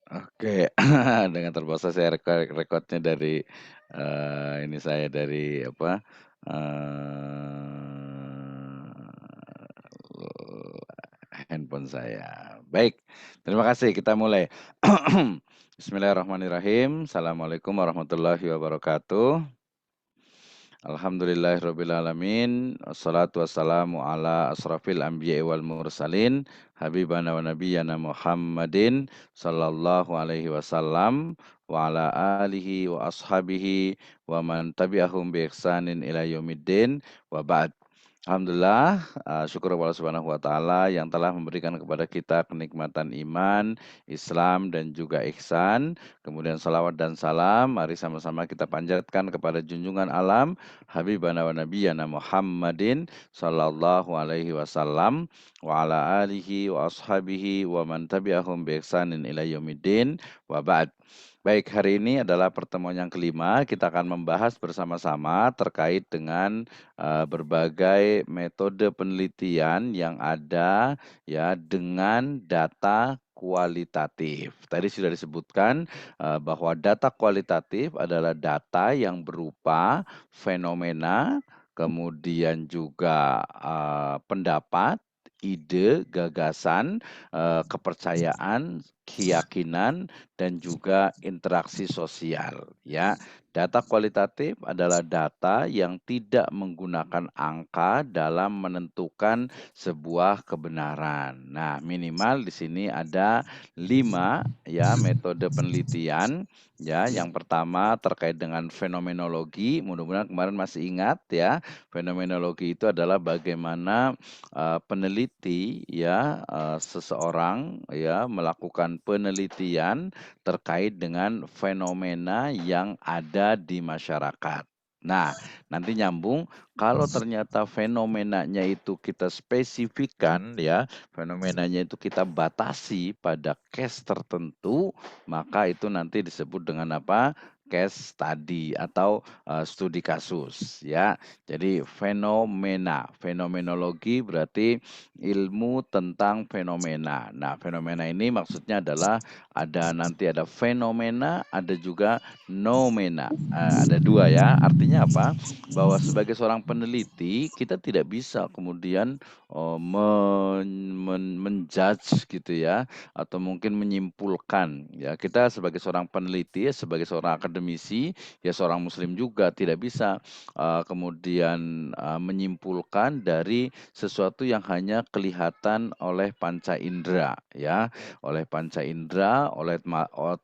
Oke, dengan terpaksa saya rekodnya dari, ini saya dari apa, handphone saya. Baik, terima kasih kita mulai. Bismillahirrahmanirrahim. Assalamualaikum warahmatullahi wabarakatuh. Alhamdulillahirabbil alamin, wassalatu wassalamu ala asrafil anbiya'i wal mursalin, habibana wa nabiyyana Muhammadin sallallahu alaihi wasallam wa ala alihi wa ashabihi wa man tabi'ahum bi ihsanin ila yaumiddin wa ba'd. Alhamdulillah, syukur kepada Allah Subhanahu wa taala yang telah memberikan kepada kita kenikmatan iman, Islam dan juga ihsan. Kemudian salawat dan salam, mari sama-sama kita panjatkan kepada junjungan alam habibana wa nabiyyana Muhammadin sallallahu alaihi wasallam wa ala alihi wa ashabihi wa man tabi'ahum bi ihsanin ila yaumiddin wa ba'd. Baik, hari ini adalah pertemuan yang kelima. Kita akan membahas bersama-sama terkait dengan berbagai metode penelitian yang ada ya dengan data kualitatif. Tadi sudah disebutkan bahwa data kualitatif adalah data yang berupa fenomena, kemudian juga pendapat, ide, gagasan, kepercayaan, keyakinan, dan juga interaksi sosial, ya. Data kualitatif adalah data yang tidak menggunakan angka dalam menentukan sebuah kebenaran. Nah, minimal di sini ada 5 ya metode penelitian. Ya, yang pertama terkait dengan fenomenologi, mudah-mudahan kemarin masih ingat ya. Fenomenologi itu adalah bagaimana peneliti ya, seseorang ya melakukan penelitian terkait dengan fenomena yang ada di masyarakat. Nah, nanti nyambung kalau ternyata fenomenanya itu kita spesifikkan ya, fenomenanya itu kita batasi pada case tertentu, maka itu nanti disebut dengan apa? Case study atau studi kasus ya. Jadi fenomena, fenomenologi berarti ilmu tentang fenomena. Nah, fenomena ini maksudnya adalah nanti ada fenomena, ada juga nomena. Ada 2 ya. Artinya apa? Bahwa sebagai seorang peneliti, kita tidak bisa kemudian, men-judge gitu ya, atau mungkin menyimpulkan ya. Kita sebagai seorang peneliti, sebagai seorang akademisi, ya seorang muslim juga tidak bisa, kemudian, menyimpulkan dari sesuatu yang hanya kelihatan oleh panca indera ya, oleh panca indera,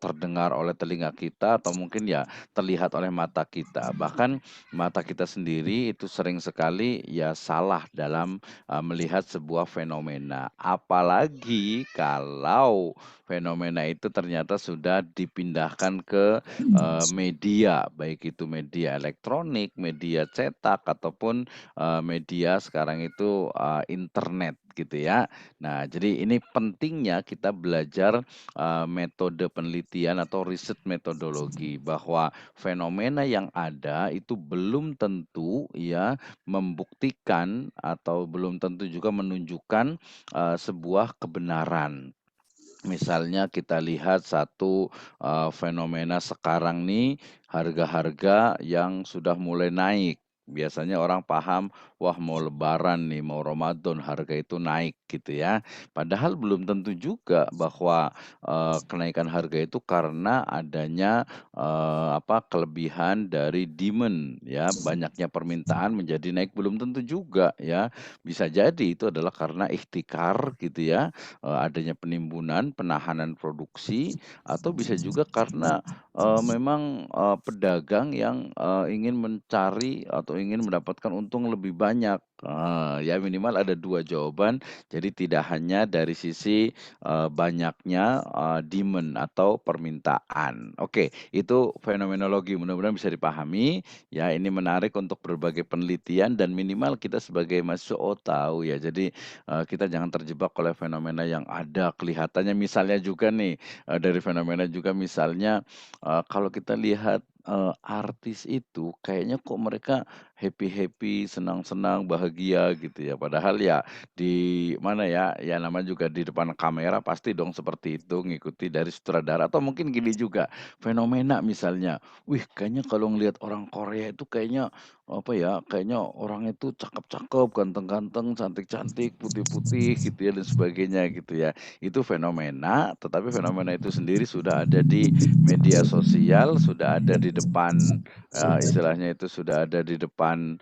terdengar oleh telinga kita atau mungkin ya terlihat oleh mata kita. Bahkan mata kita sendiri itu sering sekali ya salah dalam, melihat sebuah fenomena. Apalagi kalau fenomena itu ternyata sudah dipindahkan ke, media, baik itu media elektronik, media cetak, ataupun, media sekarang itu, internet gitu ya. Nah, jadi ini pentingnya kita belajar metode penelitian atau riset metodologi bahwa fenomena yang ada itu belum tentu ya membuktikan atau belum tentu juga menunjukkan sebuah kebenaran. Misalnya kita lihat satu fenomena sekarang nih, harga-harga yang sudah mulai naik. Biasanya orang paham, wah mau lebaran nih, mau Ramadan harga itu naik gitu ya. Padahal belum tentu juga bahwa, kenaikan harga itu karena adanya, kelebihan dari demand ya, banyaknya permintaan menjadi naik, belum tentu juga ya. Bisa jadi itu adalah karena ihtikar gitu ya, adanya penimbunan, penahanan produksi, atau bisa juga karena, memang, pedagang yang, ingin mencari atau ingin mendapatkan untung lebih banyak. Ya minimal ada 2 jawaban, jadi tidak hanya dari sisi, banyaknya, demand atau permintaan. Oke, itu fenomenologi, mudah-mudahan bisa dipahami, ya ini menarik untuk berbagai penelitian dan minimal kita sebagai mahasiswa, oh tahu ya, jadi kita jangan terjebak oleh fenomena yang ada kelihatannya. Misalnya juga nih, dari fenomena juga misalnya, kalau kita lihat, artis itu kayaknya kok mereka happy-happy, senang-senang, bahagia gitu ya. Padahal ya di mana ya, ya namanya juga di depan kamera pasti dong seperti itu, ngikuti dari sutradara atau mungkin gini juga, fenomena misalnya, "Wih kayaknya kalau ngelihat orang Korea itu kayaknya, apa ya, kayaknya orang itu cakep-cakep, ganteng-ganteng, cantik-cantik, putih-putih," gitu ya dan sebagainya gitu ya. Itu fenomena, tetapi fenomena itu sendiri sudah ada di media sosial, sudah ada di depan, istilahnya itu sudah ada di depan,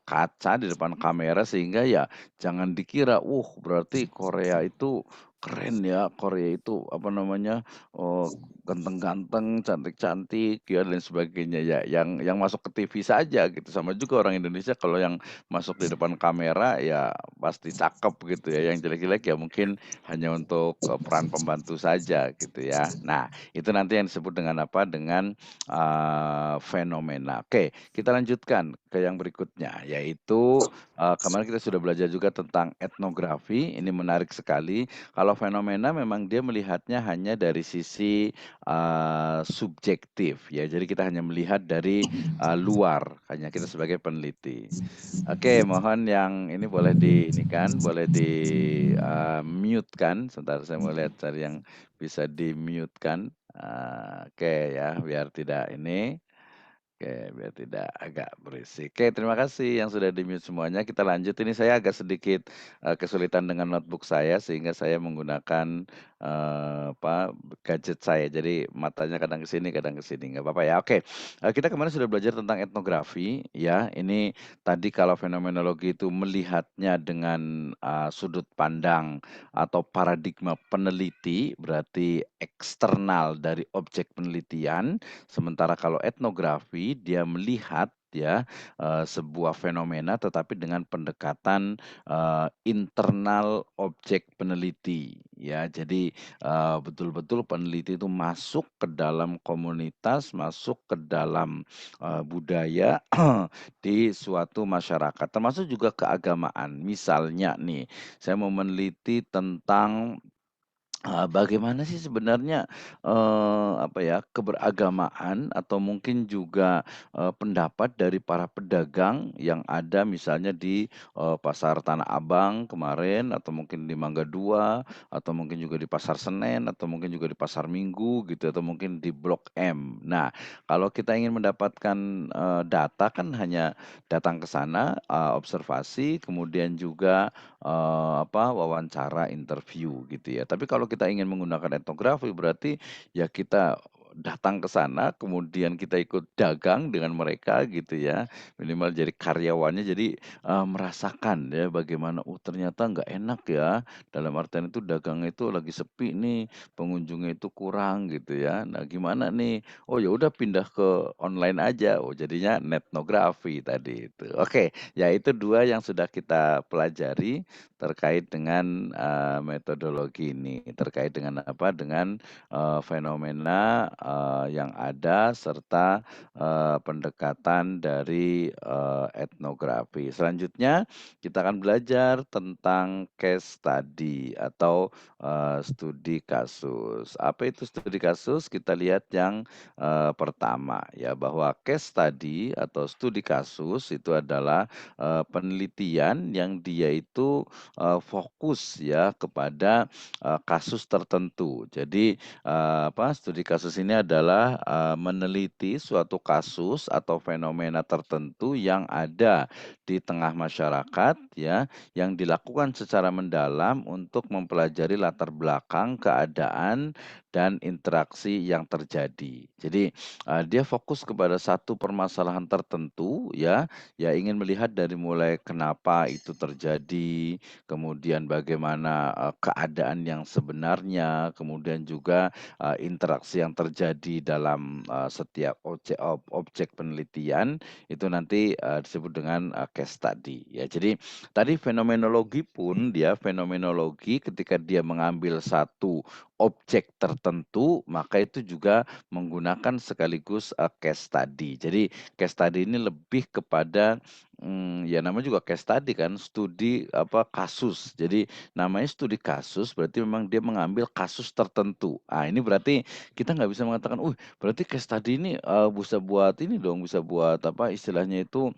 kaca, di depan kamera sehingga ya jangan dikira, berarti Korea itu keren ya, Korea itu apa namanya, ganteng-ganteng, cantik-cantik ya dan sebagainya ya, yang masuk ke TV saja gitu. Sama juga orang Indonesia kalau yang masuk di depan kamera ya pasti cakep gitu ya, yang jelek-jelek ya mungkin hanya untuk, peran pembantu saja gitu ya. Nah, itu nanti yang disebut dengan apa, dengan, fenomena. Oke, kita lanjutkan ke yang berikutnya, yaitu, kemarin kita sudah belajar juga tentang etnografi, ini menarik sekali. Kalau fenomena memang dia melihatnya hanya dari sisi, subjektif ya, jadi kita hanya melihat dari, luar, hanya kita sebagai peneliti. Oke, mohon yang ini boleh di ini kan, boleh di, mute kan, sebentar saya mau lihat cari yang bisa di-mute kan, oke ya, biar tidak ini. Oke, biar tidak agak berisik. Oke, terima kasih yang sudah di-mute semuanya. Kita lanjut, ini saya agak sedikit, kesulitan dengan notebook saya sehingga saya menggunakan, apa, gadget saya. Jadi matanya kadang ke sini, nggak apa-apa ya. Oke, kita kemarin sudah belajar tentang etnografi ya. Ini tadi kalau fenomenologi itu melihatnya dengan, sudut pandang atau paradigma peneliti, berarti eksternal dari objek penelitian. Sementara kalau etnografi dia melihat ya, sebuah fenomena tetapi dengan pendekatan, internal objek peneliti ya. Jadi, betul-betul peneliti itu masuk ke dalam komunitas, masuk ke dalam, budaya di suatu masyarakat, termasuk juga keagamaan. Misalnya nih, saya mau meneliti tentang bagaimana sih sebenarnya, apa ya, keberagamaan atau mungkin juga, pendapat dari para pedagang yang ada misalnya di, pasar Tanah Abang kemarin atau mungkin di Mangga Dua atau mungkin juga di Pasar Senen atau mungkin juga di Pasar Minggu gitu atau mungkin di Blok M. Nah, kalau kita ingin mendapatkan, data kan hanya datang ke sana, observasi kemudian juga wawancara, interview gitu ya. Tapi kalau kita ingin menggunakan etnografi berarti ya kita datang ke sana, kemudian kita ikut dagang dengan mereka gitu ya, minimal jadi karyawannya jadi, merasakan ya bagaimana, ternyata nggak enak ya, dalam artian itu dagang itu lagi sepi nih, pengunjungnya itu kurang gitu ya. Nah gimana nih? Oh ya udah pindah ke online aja, jadinya netnografi tadi itu. Oke, ya itu 2 yang sudah kita pelajari terkait dengan, metodologi ini, terkait dengan apa, dengan, fenomena, yang ada serta, pendekatan dari, etnografi. Selanjutnya kita akan belajar tentang case study atau, studi kasus. Apa itu studi kasus? Kita lihat yang, pertama ya, bahwa case study atau studi kasus itu adalah, penelitian yang dia itu fokus ya kepada, kasus tertentu. Jadi, studi kasus ini adalah, meneliti suatu kasus atau fenomena tertentu yang ada di tengah masyarakat ya, yang dilakukan secara mendalam untuk mempelajari latar belakang, keadaan, dan interaksi yang terjadi. Jadi, dia fokus kepada satu permasalahan tertentu ya ingin melihat dari mulai kenapa itu terjadi, kemudian bagaimana, keadaan yang sebenarnya, kemudian juga, interaksi yang terjadi dalam, setiap objek penelitian, itu nanti, disebut dengan, case study ya. Jadi tadi fenomenologi pun dia fenomenologi ketika dia mengambil satu objek tertentu, maka itu juga menggunakan sekaligus, case study. Jadi case study ini lebih kepada Ya namanya juga case study kan, studi apa, kasus. Jadi namanya studi kasus berarti memang dia mengambil kasus tertentu. Ah, ini berarti kita nggak bisa mengatakan, berarti case study ini, bisa buat ini dong, bisa buat apa, istilahnya itu,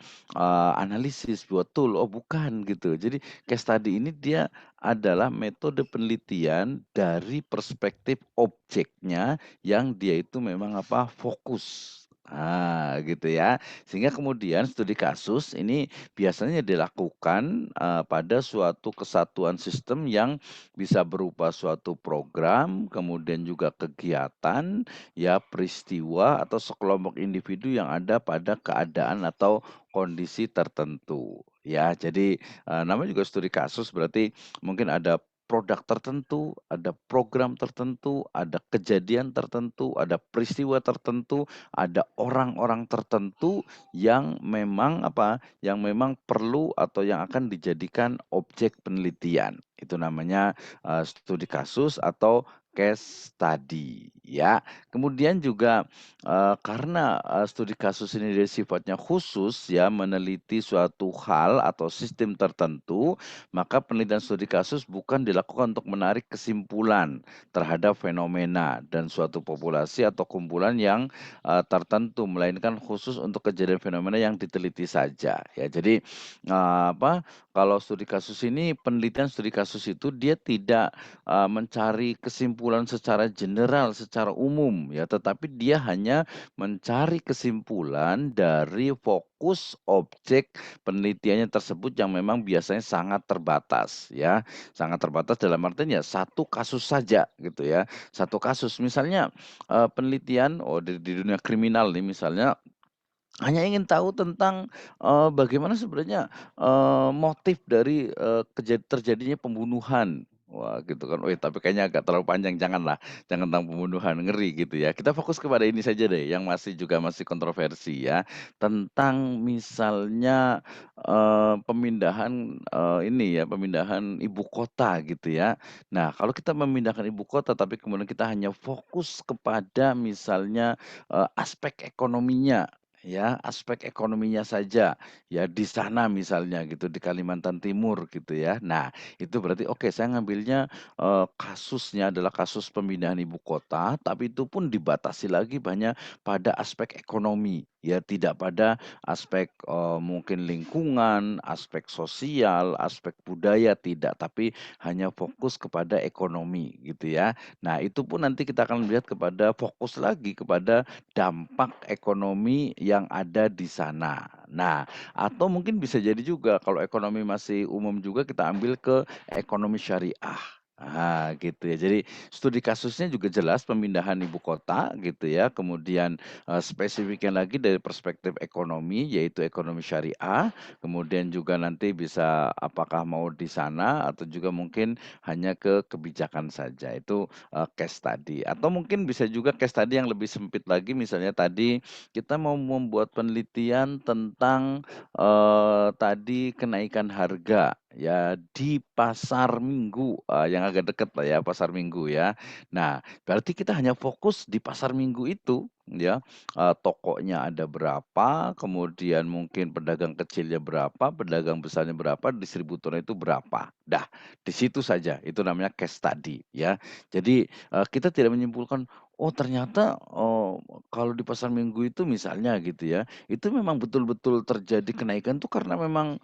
analisis, buat tool." Oh bukan gitu. Jadi case study ini dia adalah metode penelitian dari perspektif objeknya yang dia itu memang apa, fokus. Gitu ya. Sehingga kemudian studi kasus ini biasanya dilakukan, pada suatu kesatuan sistem yang bisa berupa suatu program, kemudian juga kegiatan, ya peristiwa atau sekelompok individu yang ada pada keadaan atau kondisi tertentu, ya. Jadi, namanya juga studi kasus berarti mungkin ada produk tertentu, ada program tertentu, ada kejadian tertentu, ada peristiwa tertentu, ada orang-orang tertentu yang memang apa, yang memang perlu atau yang akan dijadikan objek penelitian. Itu namanya, studi kasus atau case study, ya. Kemudian juga, karena, studi kasus ini dia sifatnya khusus ya, meneliti suatu hal atau sistem tertentu, maka penelitian studi kasus bukan dilakukan untuk menarik kesimpulan terhadap fenomena dan suatu populasi atau kumpulan yang tertentu, melainkan khusus untuk kejadian fenomena yang diteliti saja, ya. Jadi, apa, kalau studi kasus ini, penelitian studi kasus itu dia tidak, mencari kesimpulan secara general, secara umum, ya, tetapi dia hanya mencari kesimpulan dari fokus objek penelitiannya tersebut yang memang biasanya sangat terbatas, ya. Sangat terbatas dalam artian ya satu kasus saja gitu ya, satu kasus. Misalnya penelitian di dunia kriminal nih misalnya, hanya ingin tahu tentang, bagaimana sebenarnya, motif dari, terjadinya pembunuhan. Wah gitu kan, tapi kayaknya agak terlalu panjang, janganlah, jangan tentang pembunuhan, ngeri gitu ya. Kita fokus kepada ini saja deh yang masih kontroversi ya, tentang misalnya, pemindahan, ini ya, pemindahan ibu kota gitu ya. Nah kalau kita memindahkan ibu kota tapi kemudian kita hanya fokus kepada misalnya, aspek ekonominya, ya, aspek ekonominya saja, ya di sana misalnya gitu, di Kalimantan Timur gitu ya. Nah, itu berarti oke saya ngambilnya, kasusnya adalah kasus pemindahan ibu kota, tapi itu pun dibatasi lagi banyak pada aspek ekonomi, ya tidak pada aspek, mungkin lingkungan, aspek sosial, aspek budaya, tidak, tapi hanya fokus kepada ekonomi gitu ya. Nah, itu pun nanti kita akan melihat kepada fokus lagi kepada dampak ekonomi yang ada di sana. Nah, atau mungkin bisa jadi juga kalau ekonomi masih umum juga kita ambil ke ekonomi syariah. Gitu ya. Jadi studi kasusnya juga jelas pemindahan ibu kota gitu ya. Kemudian, spesifiknya lagi dari perspektif ekonomi yaitu ekonomi syariah, kemudian juga nanti bisa apakah mau di sana atau juga mungkin hanya ke kebijakan saja. Itu case study atau mungkin bisa juga case study yang lebih sempit lagi misalnya tadi kita mau membuat penelitian tentang, tadi kenaikan harga ya di pasar Minggu, yang agak dekat lah ya pasar Minggu ya. Nah berarti kita hanya fokus di pasar Minggu itu ya, tokonya ada berapa, kemudian mungkin pedagang kecilnya berapa, pedagang besarnya berapa, distributornya itu berapa. Dah di situ saja, itu namanya case study ya. Jadi, kita tidak menyimpulkan, oh ternyata, kalau di pasar Minggu itu misalnya gitu ya, itu memang betul-betul terjadi kenaikan tuh karena memang,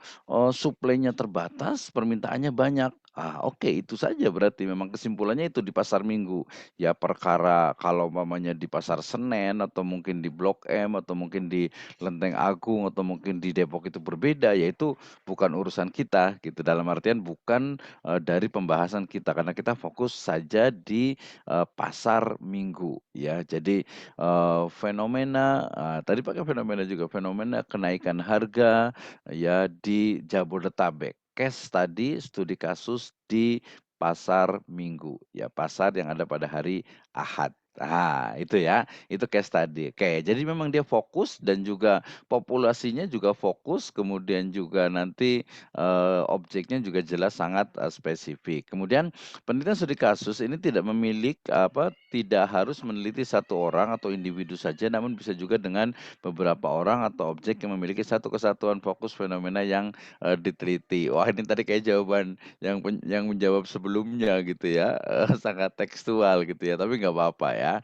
suplainya terbatas, permintaannya banyak. Oke itu saja berarti memang kesimpulannya itu di pasar Minggu. Ya perkara kalau umpamanya di pasar Senen atau mungkin di Blok M atau mungkin di Lenteng Agung atau mungkin di Depok itu berbeda, ya itu bukan urusan kita gitu, dalam artian bukan dari pembahasan kita, karena kita fokus saja di, pasar Minggu ya. Jadi, fenomena, tadi pakai fenomena juga, fenomena kenaikan harga ya di Jabodetabek. Case tadi studi kasus di pasar Minggu, ya pasar yang ada pada hari Ahad. Itu ya, itu case study. Oke, jadi memang dia fokus dan juga populasinya juga fokus, kemudian juga nanti, objeknya juga jelas sangat, spesifik. Kemudian penelitian studi kasus ini tidak harus meneliti satu orang atau individu saja, namun bisa juga dengan beberapa orang atau objek yang memiliki satu kesatuan fokus fenomena yang, diteliti. Wah, ini tadi kayak jawaban yang menjawab sebelumnya gitu ya, sangat tekstual gitu ya, tapi nggak apa-apa ya,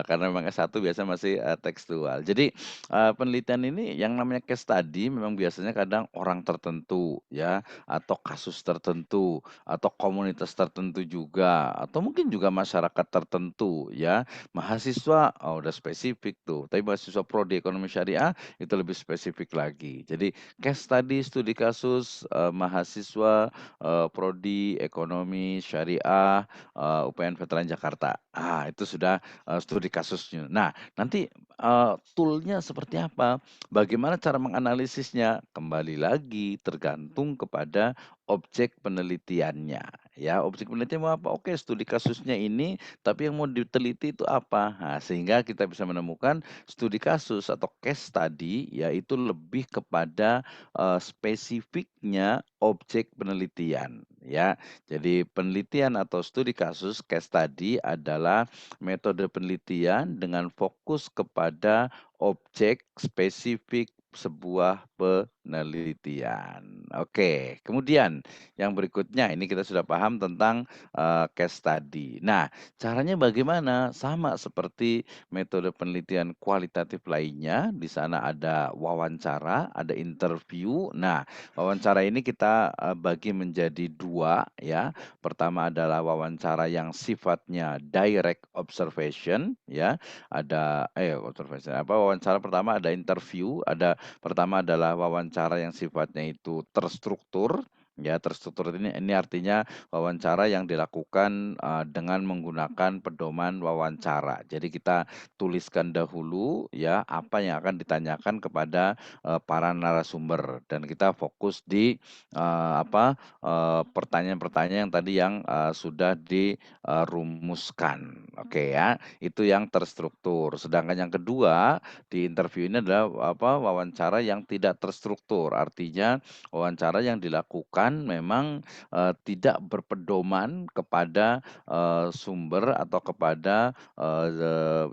karena memang S1 biasa masih, tekstual. Jadi, penelitian ini yang namanya case study memang biasanya kadang orang tertentu ya, atau kasus tertentu, atau komunitas tertentu juga, atau mungkin juga masyarakat tertentu ya. Mahasiswa, oh udah spesifik tuh, tapi mahasiswa prodi ekonomi syariah itu lebih spesifik lagi. Jadi case study, studi kasus, mahasiswa, prodi ekonomi syariah, UPN Veteran Jakarta. Itu sudah, studi kasusnya. Nah, nanti, tool-nya seperti apa? Bagaimana cara menganalisisnya? Kembali lagi tergantung kepada objek penelitiannya, ya. Objek penelitian mau apa? Oke, studi kasusnya ini, tapi yang mau diteliti itu apa? Nah, sehingga kita bisa menemukan studi kasus atau case study, yaitu lebih kepada, spesifiknya objek penelitian, ya. Jadi penelitian atau studi kasus, case study adalah metode penelitian dengan fokus kepada objek spesifik sebuah penelitian. Oke, kemudian yang berikutnya ini kita sudah paham tentang, case study. Nah, caranya bagaimana? Sama seperti metode penelitian kualitatif lainnya, di sana ada wawancara, ada interview. Nah, wawancara ini kita, bagi menjadi 2 ya. Pertama adalah wawancara yang sifatnya direct observation ya, wawancara pertama ada interview, pertama adalah wawancara yang sifatnya itu terstruktur, ya terstruktur ini artinya wawancara yang dilakukan, dengan menggunakan pedoman wawancara. Jadi kita tuliskan dahulu ya, apa yang akan ditanyakan kepada, para narasumber dan kita fokus di, pertanyaan-pertanyaan yang tadi yang, sudah dirumuskan, oke ya, itu yang terstruktur. Sedangkan yang kedua, di interview ini adalah wawancara yang tidak terstruktur, artinya wawancara yang dilakukan memang, tidak berpedoman kepada, sumber atau kepada,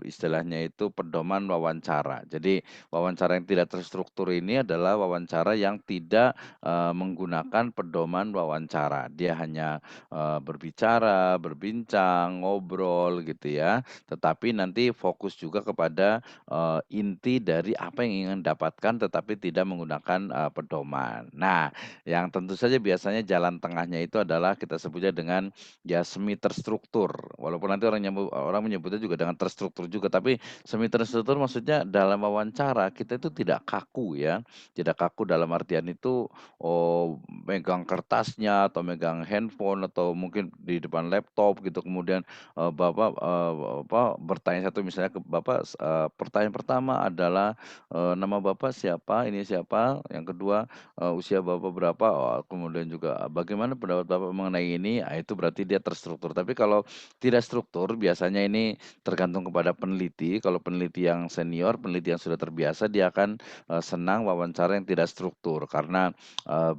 istilahnya itu pedoman wawancara. Jadi wawancara yang tidak terstruktur ini adalah wawancara yang tidak, menggunakan pedoman wawancara. Dia hanya, berbicara, berbincang, ngobrol gitu ya, tetapi nanti fokus juga kepada, inti dari apa yang ingin dapatkan tetapi tidak menggunakan, pedoman. Nah, yang tentu saja biasanya jalan tengahnya itu adalah kita sebutnya dengan ya semi terstruktur, walaupun nanti orang menyebutnya juga dengan terstruktur juga, tapi semi terstruktur maksudnya dalam wawancara kita itu tidak kaku ya, tidak kaku dalam artian itu, megang kertasnya atau megang handphone atau mungkin di depan laptop gitu kemudian, Bapak, bertanya satu misalnya ke Bapak, pertanyaan pertama adalah, "Nama Bapak siapa? Ini siapa?" Yang kedua, "Usia Bapak berapa?" Kemudian juga, "Bagaimana pendapat Bapak mengenai ini?" Itu berarti dia terstruktur. Tapi kalau tidak struktur biasanya ini tergantung kepada peneliti. Kalau peneliti yang senior, peneliti yang sudah terbiasa, dia akan, senang wawancara yang tidak struktur karena,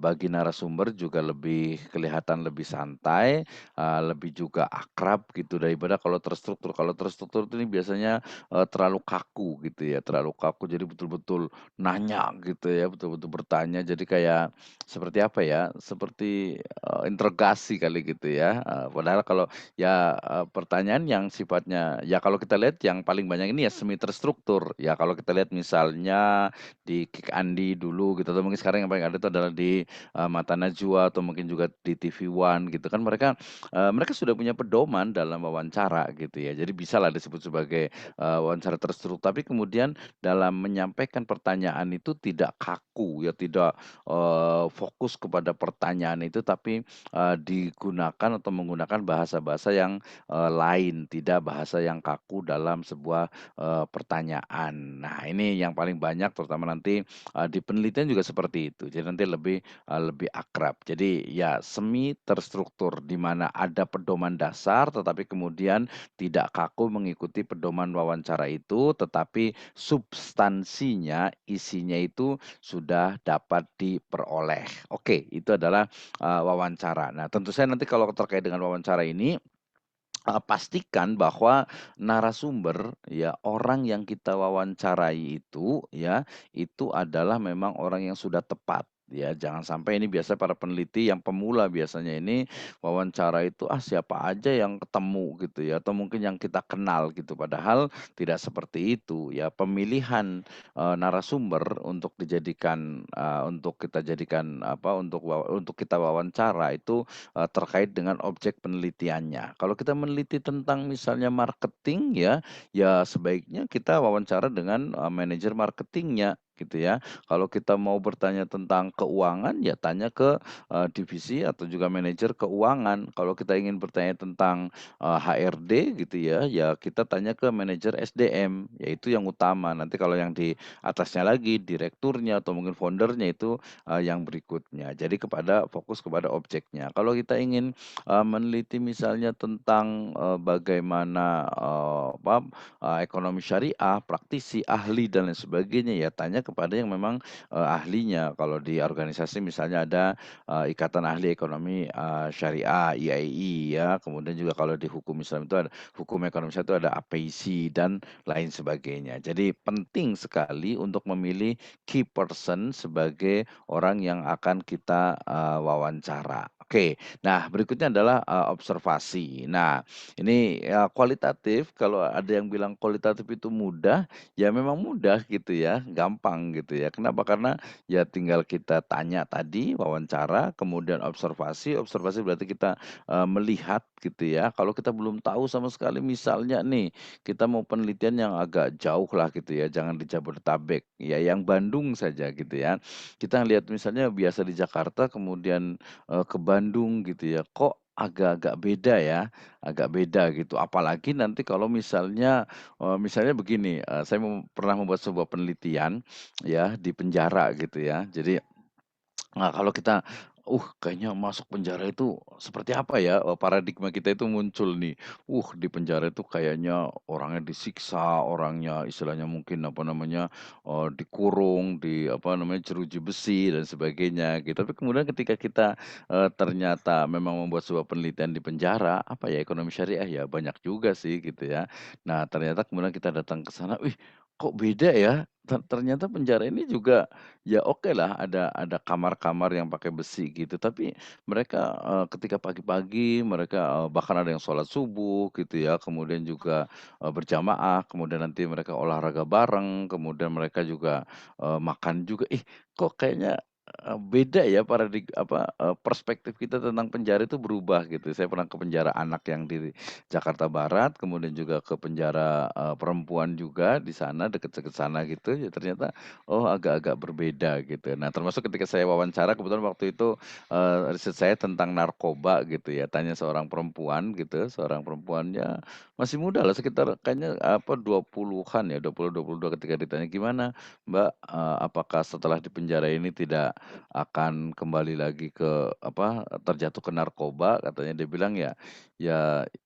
bagi narasumber juga lebih kelihatan lebih santai, lebih juga akrab gitu daripada kalau terstruktur. Kalau terstruktur itu ini biasanya, terlalu kaku gitu ya, terlalu kaku jadi betul-betul nanya gitu ya, betul-betul bertanya jadi kayak seperti apa ya, seperti, interogasi kali gitu ya, padahal kalau ya, pertanyaan yang sifatnya ya kalau kita lihat yang paling banyak ini ya semi terstruktur. Ya kalau kita lihat misalnya di Kick Andi dulu gitu atau mungkin sekarang yang paling ada itu adalah di, Mata Najwa atau mungkin juga di TV One gitu kan mereka sudah punya pedoman dalam wawancara gitu ya. Jadi bisalah disebut sebagai, wawancara terstruktur, tapi kemudian dalam menyampaikan pertanyaan itu tidak kaku ya, tidak, fokus kepada pertanyaan itu tapi, digunakan atau menggunakan bahasa-bahasa yang, lain, tidak bahasa yang kaku dalam sebuah, pertanyaan. Nah, ini yang paling banyak terutama nanti, di penelitian juga seperti itu. Jadi nanti lebih akrab. Jadi ya semi terstruktur di mana ada pedoman dasar tetapi kemudian tidak kaku mengikuti pedoman wawancara itu, tetapi substansinya, isinya itu sudah dapat diperoleh. Oke, itu adalah, wawancara. Nah, tentu saja nanti kalau terkait dengan wawancara ini, pastikan bahwa narasumber, ya, orang yang kita wawancarai itu, ya, itu adalah memang orang yang sudah tepat, ya. Jangan sampai ini biasa para peneliti yang pemula biasanya ini wawancara itu, siapa aja yang ketemu gitu ya, atau mungkin yang kita kenal gitu. Padahal tidak seperti itu, ya. Pemilihan, narasumber untuk dijadikan, untuk kita jadikan apa, untuk kita wawancara itu terkait dengan objek penelitiannya. Kalau kita meneliti tentang misalnya marketing ya, ya sebaiknya kita wawancara dengan, manajer marketingnya gitu ya. Kalau kita mau bertanya tentang keuangan, ya tanya ke, divisi atau juga manajer keuangan. Kalau kita ingin bertanya tentang, HRD gitu ya, ya kita tanya ke manajer SDM, yaitu yang utama. Nanti kalau yang di atasnya lagi, direkturnya atau mungkin foundernya itu, yang berikutnya. Jadi fokus kepada objeknya. Kalau kita ingin, meneliti misalnya tentang, bagaimana, ekonomi syariah, praktisi, ahli dan lain sebagainya, ya tanya kepada yang memang, ahlinya. Kalau di organisasi misalnya ada, Ikatan Ahli Ekonomi, Syariah, IAI ya, kemudian juga kalau di hukum Islam itu ada hukum ekonomi Islam itu ada APEISI dan lain sebagainya. Jadi penting sekali untuk memilih key person sebagai orang yang akan kita, wawancara. Oke, nah berikutnya adalah, observasi. Nah, ini, kualitatif kalau ada yang bilang kualitatif itu mudah, ya memang mudah gitu ya, gampang gitu ya. Kenapa? Karena ya tinggal kita tanya tadi, wawancara, kemudian observasi, observasi berarti kita, melihat gitu ya. Kalau kita belum tahu sama sekali misalnya nih, kita mau penelitian yang agak jauh lah gitu ya, jangan di Jabodetabek, ya yang Bandung saja gitu ya. Kita lihat misalnya biasa di Jakarta kemudian, ke Bandung gitu ya, kok agak-agak beda ya, agak beda gitu. Apalagi nanti kalau misalnya begini, saya pernah membuat sebuah penelitian ya di penjara gitu ya. Jadi nah, kalau kita, kayaknya masuk penjara itu seperti apa ya, paradigma kita itu muncul nih. Di penjara itu kayaknya orangnya disiksa, orangnya istilahnya mungkin apa namanya, dikurung, apa namanya, jeruji besi dan sebagainya gitu. Tapi kemudian ketika kita, ternyata memang membuat sebuah penelitian di penjara, apa ya, ekonomi syariah ya banyak juga sih gitu ya. Nah, ternyata kemudian kita datang ke sana, "Wih, kok beda ya?" Ternyata penjara ini juga ya oke lah ada kamar-kamar yang pakai besi gitu, tapi mereka, ketika pagi-pagi mereka, bahkan ada yang sholat subuh gitu ya, kemudian juga, berjamaah, kemudian nanti mereka olahraga bareng, kemudian mereka juga, makan juga. Kok kayaknya, beda ya perspektif kita tentang penjara itu berubah gitu. Saya pernah ke penjara anak yang di Jakarta Barat, kemudian juga ke penjara, perempuan juga di sana, deket-deket sana gitu, ya ternyata oh, agak-agak berbeda gitu. Nah, termasuk ketika saya wawancara kebetulan waktu itu, riset saya tentang narkoba gitu ya, tanya seorang perempuan gitu, seorang perempuannya masih muda lah sekitar kayaknya apa 20-an ya, 22 ketika ditanya, "Gimana Mbak, apakah setelah di penjara ini tidak akan kembali lagi ke apa, terjatuh ke narkoba?" Katanya dia bilang, "Ya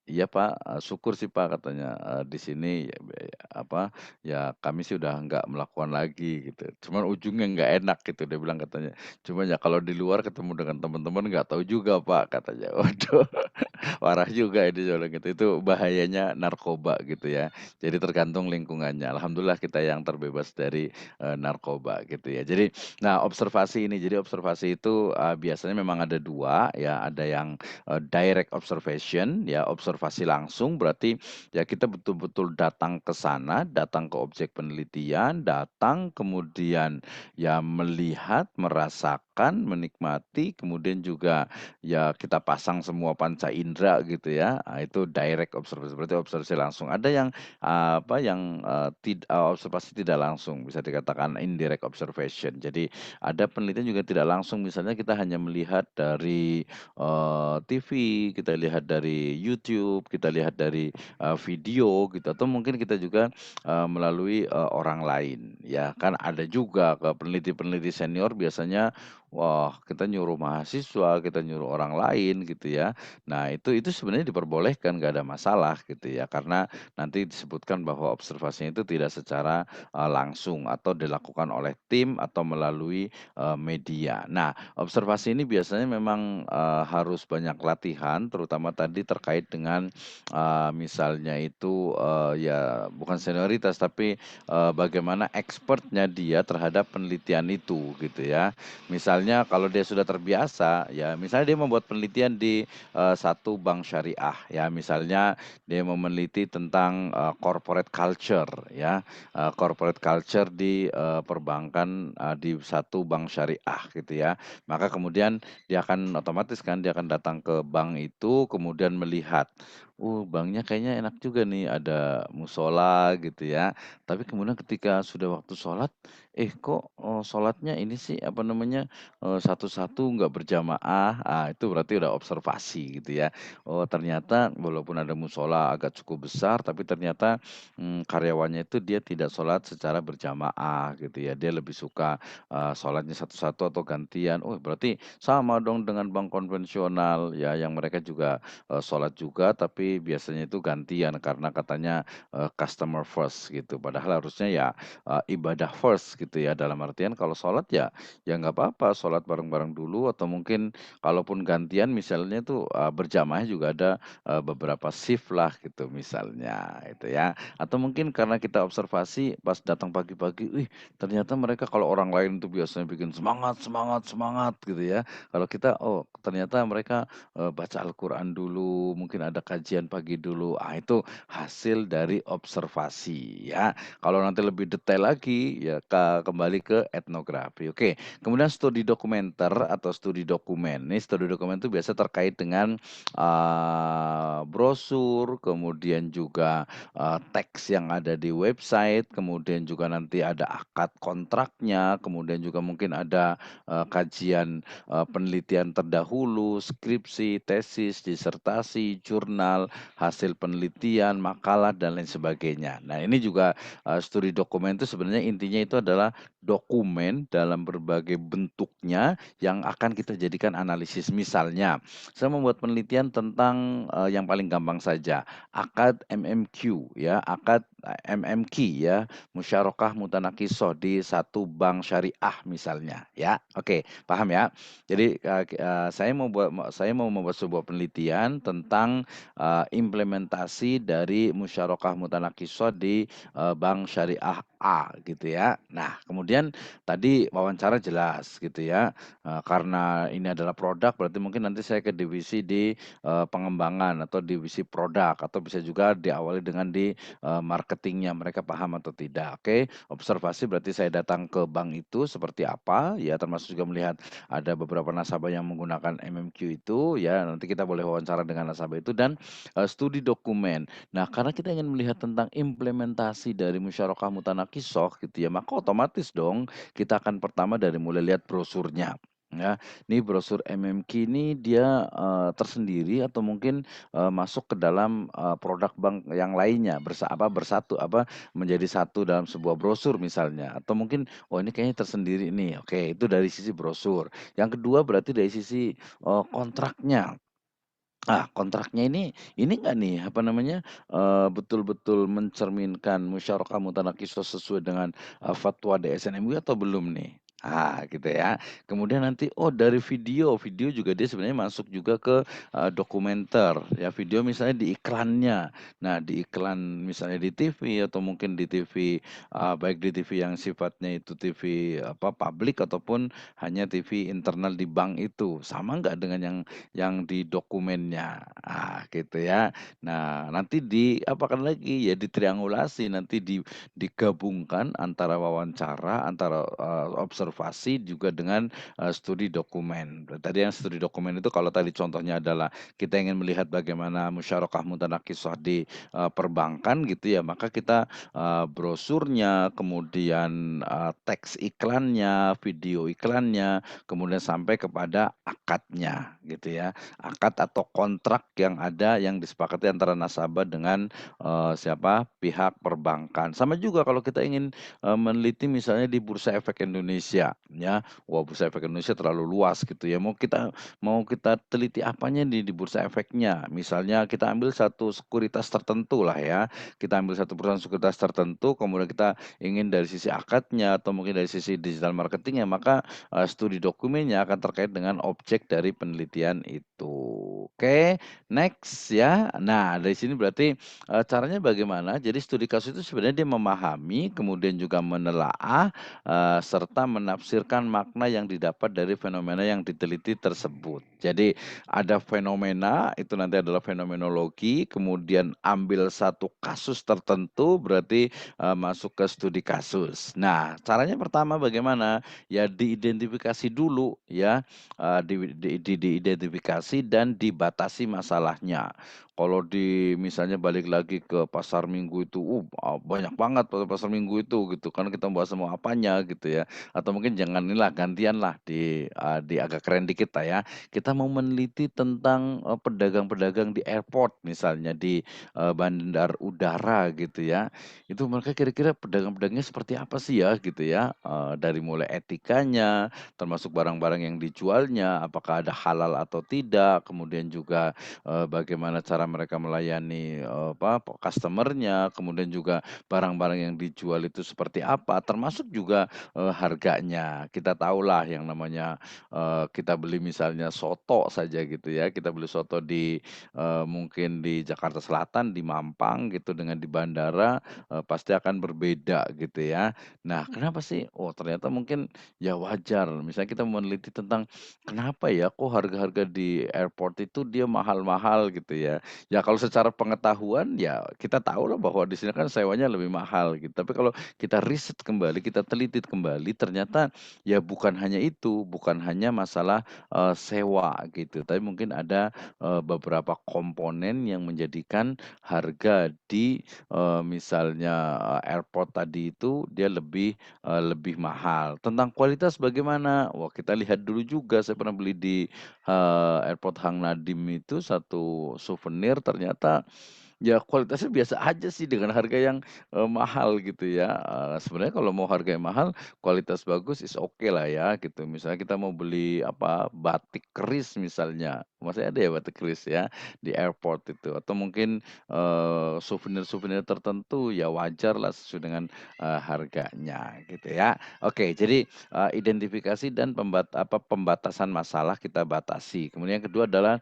iya Pak, syukur sih Pak," katanya, "di sini ya kami sih udah nggak melakukan lagi gitu, cuman ujungnya nggak enak gitu dia bilang katanya, cuma ya kalau di luar ketemu dengan teman-teman nggak tahu juga Pak katanya. Waduh, parah juga ini dia bilang gitu, itu bahayanya narkoba gitu ya. Jadi tergantung lingkungannya, alhamdulillah kita yang terbebas dari, narkoba gitu ya. Jadi nah observasi ini, jadi observasi itu, biasanya memang ada 2 ya, ada yang, direct observation ya, observasi langsung berarti ya kita betul-betul datang ke sana, datang ke objek penelitian, datang kemudian ya melihat, merasakan merasakan, menikmati, kemudian juga ya kita pasang semua panca indera gitu ya, itu direct observation, berarti observasi langsung. Ada yang, apa, yang, observasi tidak langsung, bisa dikatakan indirect observation. Jadi ada penelitian juga tidak langsung, misalnya kita hanya melihat dari, TV, kita lihat dari YouTube, kita lihat dari, video gitu, atau mungkin kita juga, melalui, orang lain ya. Kan ada juga peneliti-peneliti senior biasanya, wah kita nyuruh mahasiswa, kita nyuruh orang lain gitu ya. Nah itu sebenarnya diperbolehkan, nggak ada masalah gitu ya, karena nanti disebutkan bahwa observasinya itu tidak secara, langsung atau dilakukan oleh tim atau melalui, media. Nah observasi ini biasanya memang, harus banyak latihan terutama tadi terkait dengan, misalnya itu, ya bukan senioritas tapi, bagaimana expertnya dia terhadap penelitian itu gitu ya. Misalnya kalau dia sudah terbiasa, ya misalnya dia membuat penelitian di, satu bank syariah ya, misalnya dia mau meneliti tentang, corporate culture ya, corporate culture di, perbankan, di satu bank syariah gitu ya. Maka kemudian dia akan otomatis kan dia akan datang ke bank itu kemudian melihat, banknya kayaknya enak juga nih, ada musola gitu ya. Tapi kemudian ketika sudah waktu sholat, kok, sholatnya ini sih, apa namanya, satu-satu nggak berjamaah, itu berarti udah observasi gitu ya. Oh ternyata walaupun ada musola agak cukup besar, tapi ternyata, karyawannya itu dia tidak sholat secara berjamaah gitu ya, dia lebih suka, sholatnya satu-satu atau gantian. Oh berarti sama dong dengan bank konvensional ya, yang mereka juga, sholat juga, tapi biasanya itu gantian karena katanya, customer first gitu. Padahal harusnya ya, ibadah first gitu ya, dalam artian kalau sholat ya nggak apa-apa, sholat bareng-bareng dulu atau mungkin kalaupun gantian misalnya tuh, berjamaah juga ada, beberapa shift lah gitu misalnya, itu ya. Atau mungkin karena kita observasi pas datang pagi-pagi, wih ternyata mereka kalau orang lain tuh biasanya bikin semangat semangat semangat gitu ya. Kalau kita, oh ternyata mereka, baca Al-Quran dulu, mungkin ada kajian pagi dulu, itu hasil dari observasi ya. Kalau nanti lebih detail lagi, ya kembali ke etnografi. Oke, kemudian studi dokumenter atau studi dokumen. Ini studi dokumen itu biasa terkait dengan, brosur, kemudian juga, teks yang ada di website, kemudian juga nanti ada akad kontraknya, kemudian juga mungkin ada, kajian, penelitian terdahulu, skripsi, tesis, disertasi, jurnal, hasil penelitian, makalah, dan lain sebagainya. Nah ini juga, studi dokumen itu sebenarnya intinya itu adalah dokumen dalam berbagai bentuknya yang akan kita jadikan analisis. Misalnya, saya membuat penelitian tentang, yang paling gampang saja, akad MMQ ya, akad, MMQ ya, musyarakah mutanakisah di satu bank syariah misalnya ya. Oke, paham ya? Jadi, saya mau membuat sebuah penelitian tentang, implementasi dari musyarakah mutanakisah di, bank syariah A gitu ya. Nah kemudian tadi wawancara jelas gitu ya, karena ini adalah produk berarti mungkin nanti saya ke divisi di, pengembangan atau divisi produk atau bisa juga diawali dengan di, marketingnya mereka paham atau tidak. Oke, observasi berarti saya datang ke bank itu seperti apa ya, termasuk juga melihat ada beberapa nasabah yang menggunakan MMQ itu ya, nanti kita boleh wawancara dengan nasabah itu dan, studi dokumen. Nah, karena kita ingin melihat tentang implementasi dari musyarakah mutanakisah gitu ya, maka otomatis dong kita akan pertama dari mulai lihat brosurnya, ya. Ini brosur MMQ ini dia, tersendiri atau mungkin, masuk ke dalam, produk bank yang lainnya bersatu menjadi satu dalam sebuah brosur misalnya atau mungkin, oh ini kayaknya tersendiri nih, oke itu dari sisi brosur. Yang kedua berarti dari sisi, kontraknya. Kontraknya ini enggak nih, apa namanya, betul-betul mencerminkan musyarakah mutanakisah sesuai dengan, fatwa DSN MUI atau belum nih? Gitu ya. Kemudian nanti, oh dari video juga dia sebenarnya masuk juga ke, dokumenter, ya video misalnya di iklannya. Nah di iklan misalnya di TV atau mungkin di TV, baik di TV yang sifatnya itu TV, publik ataupun hanya TV internal di bank itu, sama nggak dengan yang di dokumennya, gitu ya. Nah, nanti diapakan lagi, ya ditriangulasi, nanti digabungkan antara wawancara, antara, observasi observasi juga dengan, studi dokumen. Tadi yang studi dokumen itu kalau tadi contohnya adalah kita ingin melihat bagaimana musyarakah mutanakisah di, perbankan gitu ya, maka kita, brosurnya, kemudian, teks iklannya, video iklannya, kemudian sampai kepada akadnya gitu ya. Akad atau kontrak yang ada yang disepakati antara nasabah dengan, siapa, pihak perbankan. Sama juga kalau kita ingin, meneliti misalnya di Bursa Efek Indonesia ya, wah Bursa Efek Indonesia terlalu luas gitu ya, mau kita teliti apanya di Bursa Efeknya. Misalnya kita ambil satu sekuritas tertentu lah ya, kita ambil satu perusahaan sekuritas tertentu, kemudian kita ingin dari sisi akadnya atau mungkin dari sisi digital marketingnya, maka, studi dokumennya akan terkait dengan objek dari penelitian itu. Oke, next ya. Nah, dari sini berarti, caranya bagaimana? Jadi studi kasus itu sebenarnya dia memahami, kemudian juga menelaah, serta menafsirkan makna yang didapat dari fenomena yang diteliti tersebut. Jadi ada fenomena, itu nanti adalah fenomenologi, kemudian ambil satu kasus tertentu berarti, masuk ke studi kasus. Nah, caranya pertama bagaimana? Ya diidentifikasi dulu ya, diidentifikasi dan dibatasi masalahnya. Kalau misalnya balik lagi ke pasar minggu itu, banyak banget pasar minggu itu gitu kan, kita bahas mau apanya gitu ya. Atau mungkin jangan inilah, gantianlah di agak keren dikit lah ya. Kita mau meneliti tentang, pedagang-pedagang di airport misalnya, di, bandar udara gitu ya. Itu mereka kira-kira pedagang-pedagangnya seperti apa sih ya gitu ya, dari mulai etikanya, termasuk barang-barang yang dijualnya, apakah ada halal atau tidak, kemudian juga, bagaimana cara mereka melayani, customer-nya, kemudian juga barang-barang yang dijual itu seperti apa, termasuk juga, harganya. Kita tahulah yang namanya, kita beli misalnya soto saja gitu ya, kita beli soto mungkin di Jakarta Selatan, di Mampang gitu dengan di bandara, pasti akan berbeda gitu ya. Nah, kenapa sih? Oh, ternyata mungkin ya wajar, misalnya kita meneliti tentang kenapa ya kok harga-harga di airport itu dia mahal-mahal gitu ya. Ya kalau secara pengetahuan ya kita tahu lah bahwa di sini kan sewanya lebih mahal gitu. Tapi kalau kita riset kembali, kita teliti kembali ternyata ya bukan hanya itu, bukan hanya masalah, sewa gitu, tapi mungkin ada, beberapa komponen yang menjadikan harga misalnya, airport tadi itu dia lebih mahal. Tentang kualitas bagaimana? Wah, kita lihat dulu juga, saya pernah beli di, airport Hang Nadim itu satu souvenir ternyata ya kualitasnya biasa aja sih dengan harga yang, mahal gitu ya, sebenarnya kalau mau harga yang mahal, kualitas bagus is oke lah ya gitu. Misalnya kita mau beli apa, batik keris misalnya, masih ada ya batik keris ya di airport itu atau mungkin, souvenir-souvenir tertentu ya wajar lah sesuai dengan, harganya gitu ya. Oke jadi, identifikasi dan pembatasan masalah kita batasi. Kemudian yang kedua adalah,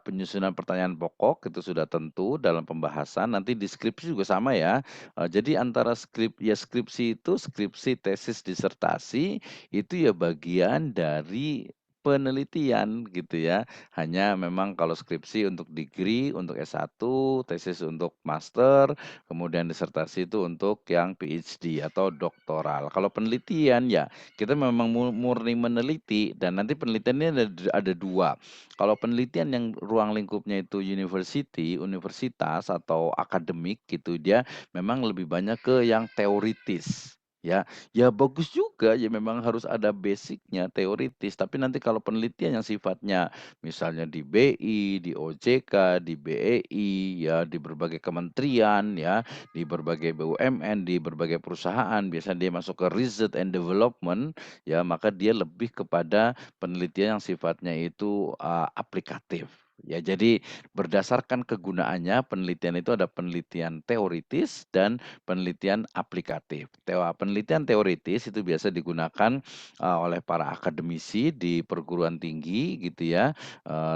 penyusunan pertanyaan pokok itu sudah tentu dalam pembahasan, nanti di skripsi juga sama ya. Jadi antara skripsi itu skripsi, tesis, disertasi, itu ya bagian dari penelitian gitu ya. Hanya memang kalau skripsi untuk degree, untuk S1, tesis untuk master, kemudian disertasi itu untuk yang PhD atau doktoral. Kalau penelitian ya kita memang murni meneliti dan nanti penelitiannya ada 2. Kalau penelitian yang ruang lingkupnya itu universitas atau akademik gitu, dia memang lebih banyak ke yang teoritis, ya. Ya bagus juga, ya memang harus ada basic-nya, teoritis, tapi nanti kalau penelitian yang sifatnya misalnya di BI, di OJK, di BEI, ya di berbagai kementerian, ya, di berbagai BUMN, di berbagai perusahaan, biasanya dia masuk ke research and development, ya maka dia lebih kepada penelitian yang sifatnya itu, aplikatif. Ya jadi berdasarkan kegunaannya penelitian itu ada penelitian teoritis dan penelitian aplikatif. Penelitian teoritis itu biasa digunakan, oleh para akademisi di perguruan tinggi gitu ya,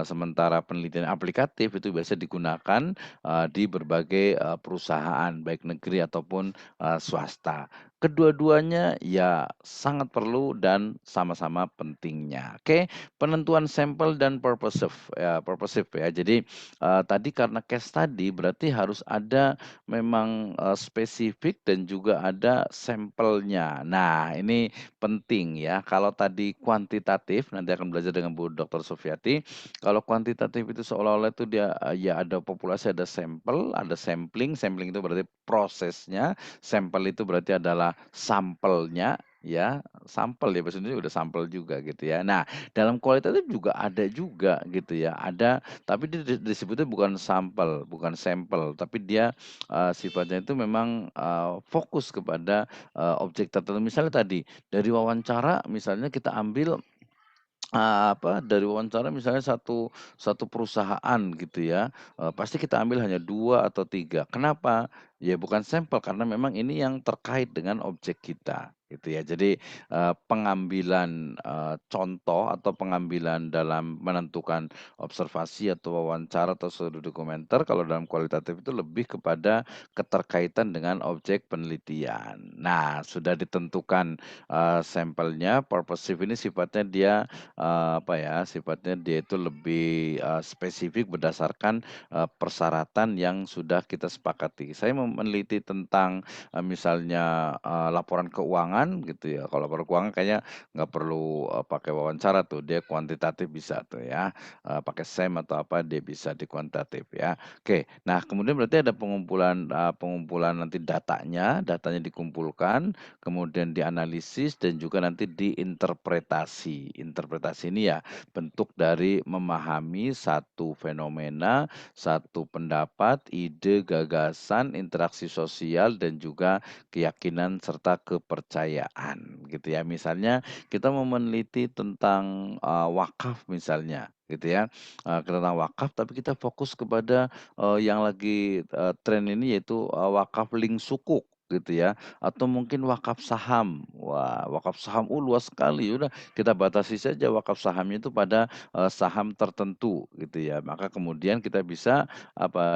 sementara penelitian aplikatif itu biasa digunakan, di berbagai, perusahaan baik negeri ataupun, swasta. Kedua-duanya ya sangat perlu dan sama-sama pentingnya. Oke, penentuan sampel dan purposive ya. Jadi, tadi karena case study berarti harus ada memang, spesifik dan juga ada sampelnya. Nah, ini penting ya. Kalau tadi kuantitatif, nanti akan belajar dengan Bu Dokter Sufiati. Kalau kuantitatif itu seolah-olah itu dia, ya ada populasi, ada sampel, ada sampling itu berarti prosesnya, sampel itu berarti adalah sampelnya ya, sampel ya bahasa Indonesia udah sampel juga gitu ya. Nah, dalam kualitatif juga ada juga gitu ya, ada tapi dia disebutnya bukan sampel, bukan sampel, tapi dia, sifatnya itu memang, fokus kepada, objek tertentu. Misalnya tadi, dari wawancara misalnya kita ambil dari wawancara misalnya satu satu perusahaan gitu ya, pasti kita ambil hanya 2 atau 3. Kenapa? Ya bukan sampel, karena memang ini yang terkait dengan objek kita, gitu ya. Jadi, pengambilan, contoh atau pengambilan dalam menentukan observasi atau wawancara atau studi dokumenter kalau dalam kualitatif itu lebih kepada keterkaitan dengan objek penelitian. Nah, sudah ditentukan, sampelnya, purposive ini sifatnya dia apa ya, sifatnya dia itu lebih, spesifik berdasarkan, persyaratan yang sudah kita sepakati. Saya meneliti tentang, misalnya, laporan keuangan gitu ya, kalau laporan keuangan kayaknya nggak perlu, pakai wawancara tuh, dia kuantitatif bisa tuh ya, pakai SEM atau apa dia bisa di kuantitatif ya. Oke, nah kemudian berarti ada pengumpulan nanti datanya dikumpulkan, kemudian dianalisis dan juga nanti diinterpretasi. Interpretasi ini ya bentuk dari memahami satu fenomena, satu pendapat, ide, gagasan, interaksi sosial dan juga keyakinan serta kepercayaan gitu ya. Misalnya kita mau meneliti tentang, wakaf misalnya gitu ya, tentang wakaf tapi kita fokus kepada, yang lagi, tren ini yaitu, wakaf link sukuk gitu ya atau mungkin wakaf saham. Wah, wakaf saham, luas sekali, udah kita batasi saja wakaf sahamnya itu pada, saham tertentu gitu ya. Maka kemudian kita bisa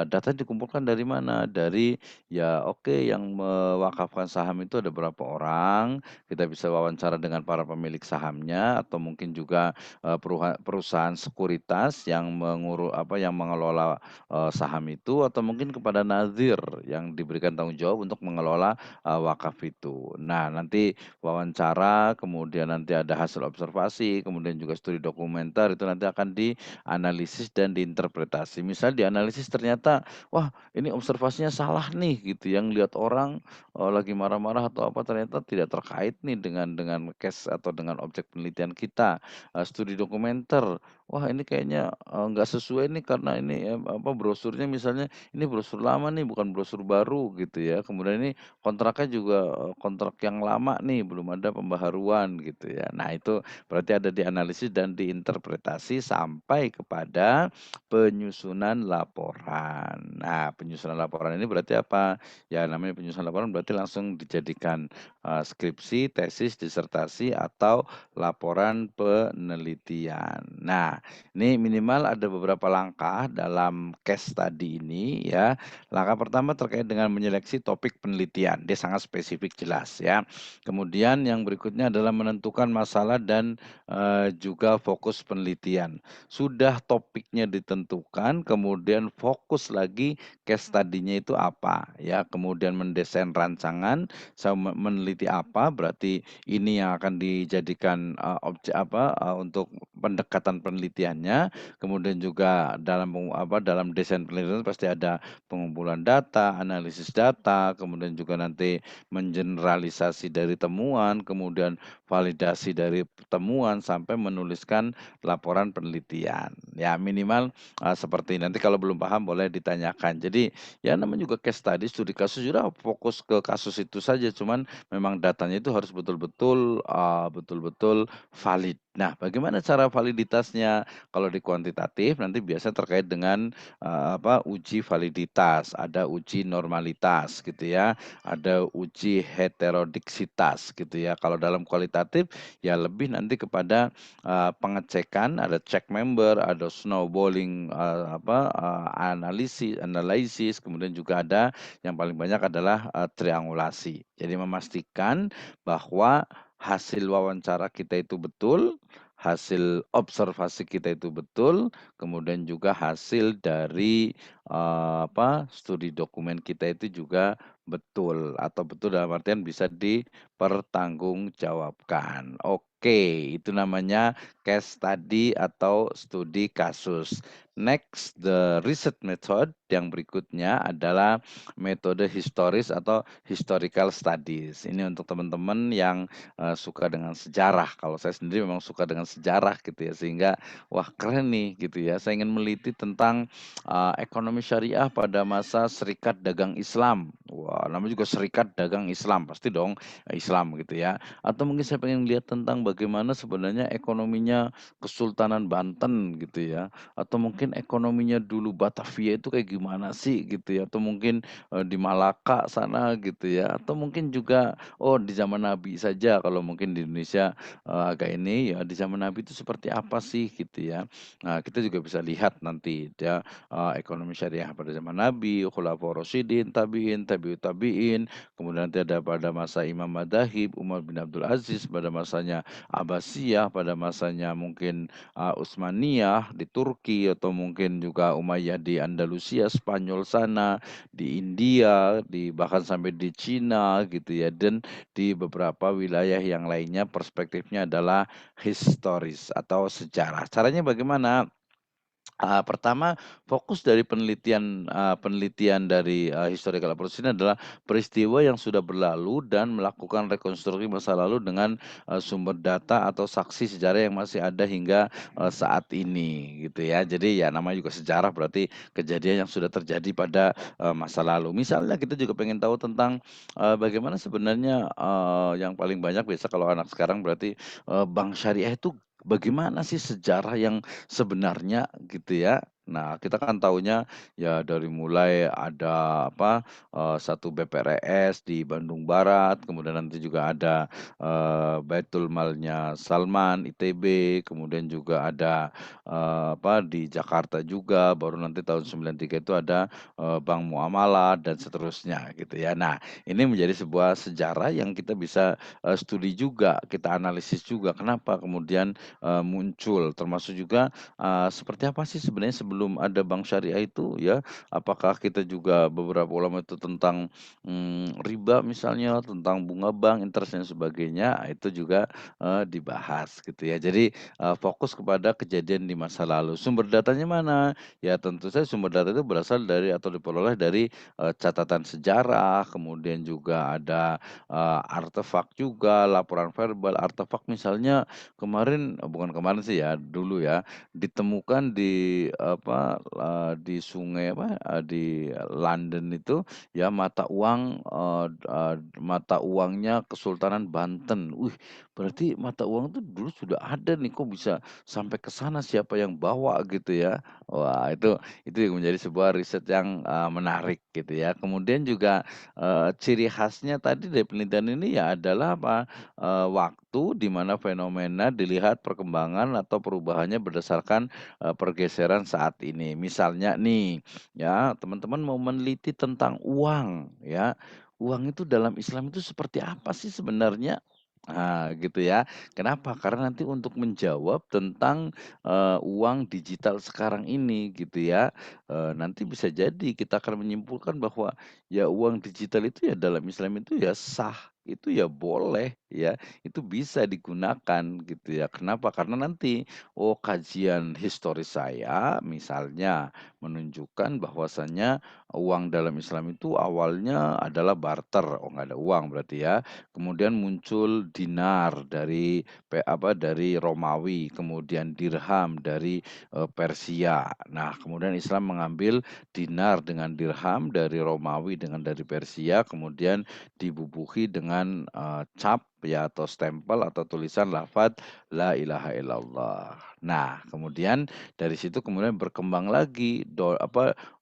data dikumpulkan dari mana? Dari ya oke yang mewakafkan saham itu ada berapa orang, kita bisa wawancara dengan para pemilik sahamnya atau mungkin juga, perusahaan sekuritas yang yang mengelola, saham itu atau mungkin kepada nazir yang diberikan tanggung jawab untuk mengelola wakaf itu. Nah, nanti wawancara, kemudian nanti ada hasil observasi, kemudian juga studi dokumenter itu nanti akan dianalisis dan diinterpretasi. Misal dianalisis ternyata, wah ini observasinya salah nih gitu, yang lihat orang, lagi marah-marah atau apa ternyata tidak terkait nih dengan case atau dengan objek penelitian kita. Studi dokumenter, wah ini kayaknya, nggak sesuai nih karena ini, brosurnya misalnya ini brosur lama nih bukan brosur baru gitu ya. Kemudian ini kontraknya juga, kontrak yang lama nih, belum ada pembaharuan gitu ya. Nah itu berarti ada dianalisis dan diinterpretasi sampai kepada penyusunan laporan. Nah penyusunan laporan ini berarti apa? Ya namanya penyusunan laporan berarti langsung dijadikan, skripsi, tesis, disertasi, atau laporan penelitian. Nah ini minimal ada beberapa langkah dalam case study ini ya. Langkah pertama terkait dengan menyeleksi topik penelitian, dia sangat spesifik jelas ya. Kemudian yang berikutnya adalah menentukan masalah dan, juga fokus penelitian. Sudah topiknya ditentukan, kemudian fokus lagi case study-nya itu apa ya, kemudian mendesain rancangan, meneliti apa, berarti ini yang akan dijadikan, untuk pendekatan penelitiannya, kemudian juga dalam desain penelitian pasti ada pengumpulan data, analisis data, kemudian juga nanti mengeneralisasi dari temuan, kemudian validasi dari temuan, sampai menuliskan laporan penelitian. Ya minimal, seperti ini. Nanti kalau belum paham boleh ditanyakan. Jadi ya namanya juga case study, studi kasus, sudah fokus ke kasus itu saja, cuman memang datanya itu harus betul-betul, betul-betul valid. Nah, bagaimana cara validitasnya? Kalau di kuantitatif nanti biasa terkait dengan, uji validitas, ada uji normalitas gitu ya, ada uji heterodiksitas gitu ya. Kalau dalam kualitatif ya lebih nanti kepada, pengecekan, ada check member, ada snowballing, analisis, kemudian juga ada yang paling banyak adalah, triangulasi. Jadi memastikan bahwa hasil wawancara kita itu betul, hasil observasi kita itu betul, kemudian juga hasil dari, studi dokumen kita itu juga betul, atau betul dalam artian bisa dipertanggungjawabkan. Oke, itu namanya case study atau studi kasus. Next, the research method yang berikutnya adalah metode historis atau historical studies. Ini untuk teman-teman yang suka dengan sejarah. Kalau saya sendiri memang suka dengan sejarah gitu ya, sehingga wah keren nih gitu ya. Saya ingin meneliti tentang, ekonomi syariah pada masa Serikat Dagang Islam. Wah, namanya juga Serikat Dagang Islam, pasti dong Islam gitu ya. Atau mungkin saya pengen lihat tentang bagaimana sebenarnya ekonominya Kesultanan Banten gitu ya, atau mungkin ekonominya dulu Batavia itu kayak gimana sih gitu ya, atau mungkin, di Malaka sana gitu ya, atau mungkin juga oh, di zaman Nabi saja kalau mungkin di Indonesia, agak ini, ya di zaman Nabi itu seperti apa sih gitu ya. Nah, kita juga bisa lihat nanti ya, ekonomi syariah pada zaman Nabi, Khulafaur Rasyidin, tabi'in, tabi'ut tabi'in, kemudian nanti ada pada masa Imam Madzhab, Umar bin Abdul Aziz, pada masanya Abbasiyah, pada masanya mungkin, Utsmaniyah di Turki, atau mungkin juga Umayyah di Andalusia, Spanyol sana, di India, bahkan sampai di Cina gitu ya, dan di beberapa wilayah yang lainnya perspektifnya adalah historis atau sejarah. Caranya bagaimana? Pertama, fokus dari penelitian dari, historical approach ini adalah peristiwa yang sudah berlalu dan melakukan rekonstruksi masa lalu dengan, sumber data atau saksi sejarah yang masih ada hingga, saat ini gitu ya. Jadi ya namanya juga sejarah berarti kejadian yang sudah terjadi pada, masa lalu. Misalnya kita juga pengen tahu tentang, bagaimana sebenarnya, yang paling banyak biasa kalau anak sekarang berarti, bank syariah itu bagaimana sih sejarah yang sebenarnya gitu ya. Nah, kita kan taunya ya dari mulai ada satu BPRS di Bandung Barat, kemudian nanti juga ada, Baitul Malnya Salman, ITB, kemudian juga ada, di Jakarta juga, baru nanti tahun 93 itu ada, Bank Muamalah dan seterusnya gitu ya. Nah, ini menjadi sebuah sejarah yang kita bisa, studi juga, kita analisis juga, kenapa kemudian, muncul, termasuk juga seperti apa sih sebenarnya sebelum ada bank syariah itu ya? Apakah kita juga beberapa ulama itu tentang, riba misalnya, tentang bunga bank, interest dan sebagainya, itu juga, dibahas gitu ya. Jadi, fokus kepada kejadian di masa lalu. Sumber datanya mana? Ya tentu saja sumber data itu berasal dari atau diperoleh dari, catatan sejarah, kemudian juga ada, artefak juga, laporan verbal, artefak misalnya bukan kemarin sih ya, dulu ya, ditemukan di sungai di London itu ya mata uangnya Kesultanan Banten. Wih, berarti mata uang itu dulu sudah ada nih, kok bisa sampai ke sana, siapa yang bawa gitu ya. Wah, itu yang menjadi sebuah riset yang, menarik gitu ya. Kemudian juga, ciri khasnya tadi dari penelitian ini ya adalah waktu di mana fenomena dilihat perkembangan atau perubahannya berdasarkan, pergeseran saat ini. Misalnya nih, ya teman-teman mau meneliti tentang uang ya, uang itu dalam Islam itu seperti apa sih sebenarnya? Nah gitu ya. Kenapa? Karena nanti untuk menjawab tentang, uang digital sekarang ini gitu ya, nanti bisa jadi kita akan menyimpulkan bahwa ya uang digital itu ya dalam Islam itu ya sah, itu ya boleh ya, itu bisa digunakan gitu ya. Kenapa? Karena nanti, oh kajian historis saya misalnya menunjukkan bahwasannya uang dalam Islam itu awalnya adalah barter, oh nggak ada uang berarti ya. Kemudian muncul dinar dari Romawi, kemudian dirham dari, Persia. Nah, kemudian Islam mengambil dinar dengan dirham dari Romawi dengan dari Persia, kemudian dibubuhi dengan, cap ya atau stempel atau tulisan lafadz la ilaha illallah. Nah, kemudian dari situ kemudian berkembang lagi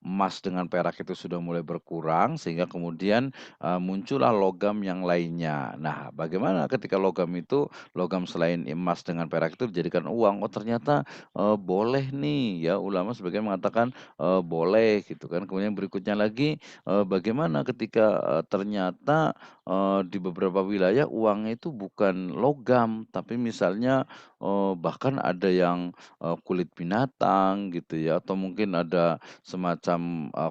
emas dengan perak itu sudah mulai berkurang sehingga kemudian, muncullah logam yang lainnya. Nah, bagaimana ketika logam selain emas dengan perak itu dijadikan uang? Oh ternyata, boleh nih ya, ulama sebagian mengatakan, boleh gitu kan. Kemudian berikutnya lagi, bagaimana ketika, ternyata, di beberapa wilayah uangnya itu bukan logam, tapi misalnya, bahkan ada yang, kulit binatang gitu ya, atau mungkin ada semacam,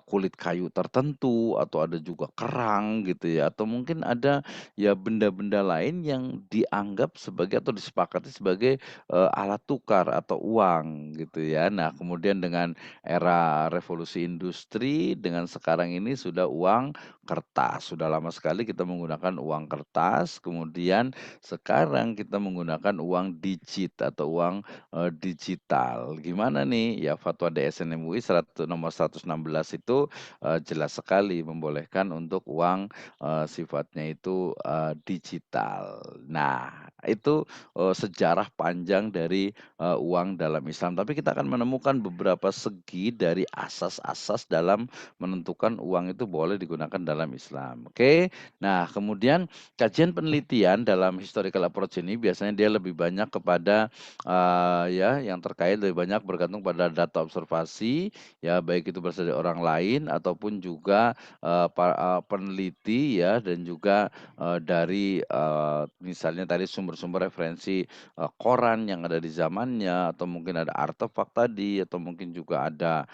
kulit kayu tertentu, atau ada juga kerang gitu ya, atau mungkin ada ya benda-benda lain yang dianggap sebagai atau disepakati sebagai, alat tukar atau uang gitu ya. Nah kemudian dengan era revolusi industri, dengan sekarang ini sudah uang kertas. Sudah lama sekali kita menggunakan uang kertas, kemudian sekarang kita menggunakan uang atau uang, digital. Gimana nih? Ya fatwa DSN MUI nomor 116 itu, jelas sekali membolehkan untuk uang, sifatnya itu, digital. Nah, itu, sejarah panjang dari, uang dalam Islam. Tapi kita akan menemukan beberapa segi dari asas-asas dalam menentukan uang itu boleh digunakan dalam Islam, oke. Nah, kemudian kajian penelitian dalam historical approach ini biasanya dia lebih banyak kepada, ya yang terkait lebih banyak bergantung pada data observasi, ya baik itu berasal dari orang lain ataupun juga, peneliti ya dan juga, dari, misalnya tadi sumber-sumber referensi, koran yang ada di zamannya atau mungkin ada artefak tadi atau mungkin juga ada,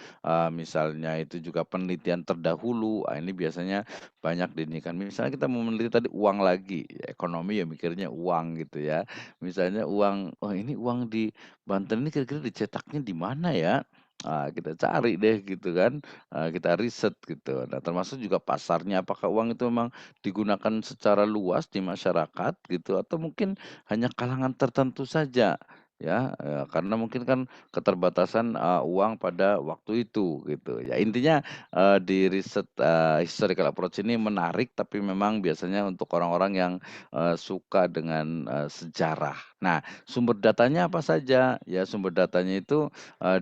misalnya itu juga penelitian terdahulu, ini biasanya banyak diinikan. Misalnya kita mau meneliti tadi uang lagi, ekonomi ya mikirnya uang gitu ya. Misalnya uang, "Oh ini uang di Banten ini kira-kira dicetaknya di mana ya?" Kita cari deh gitu kan, kita riset gitu. Nah termasuk juga pasarnya, apakah uang itu memang digunakan secara luas di masyarakat gitu atau mungkin hanya kalangan tertentu saja ya, karena mungkin kan keterbatasan, uang pada waktu itu gitu. Ya intinya, di riset, historical approach ini menarik tapi memang biasanya untuk orang-orang yang, suka dengan, sejarah. Nah sumber datanya apa saja? Ya sumber datanya itu,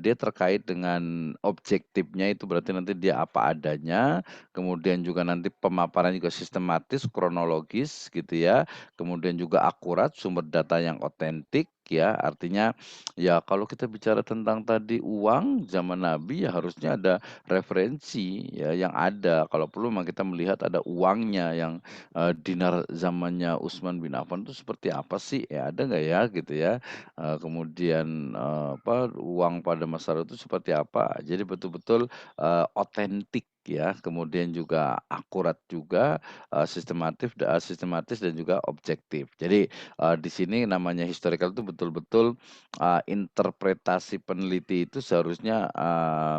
dia terkait dengan objektifnya itu berarti nanti dia apa adanya, kemudian juga nanti pemaparan juga sistematis, kronologis gitu ya, kemudian juga akurat, sumber data yang otentik ya, artinya ya kalau kita bicara tentang tadi uang zaman Nabi ya harusnya ada referensi ya yang ada, kalau perlu memang kita melihat ada uangnya yang, dinar zamannya Utsman bin Affan itu seperti apa sih, ya ada nggak ya gitu ya, kemudian, uang pada masa lalu itu seperti apa. Jadi betul-betul, otentik ya, kemudian juga akurat juga, sistematis dan juga objektif. Jadi, di sini namanya historical itu betul-betul, interpretasi peneliti itu seharusnya,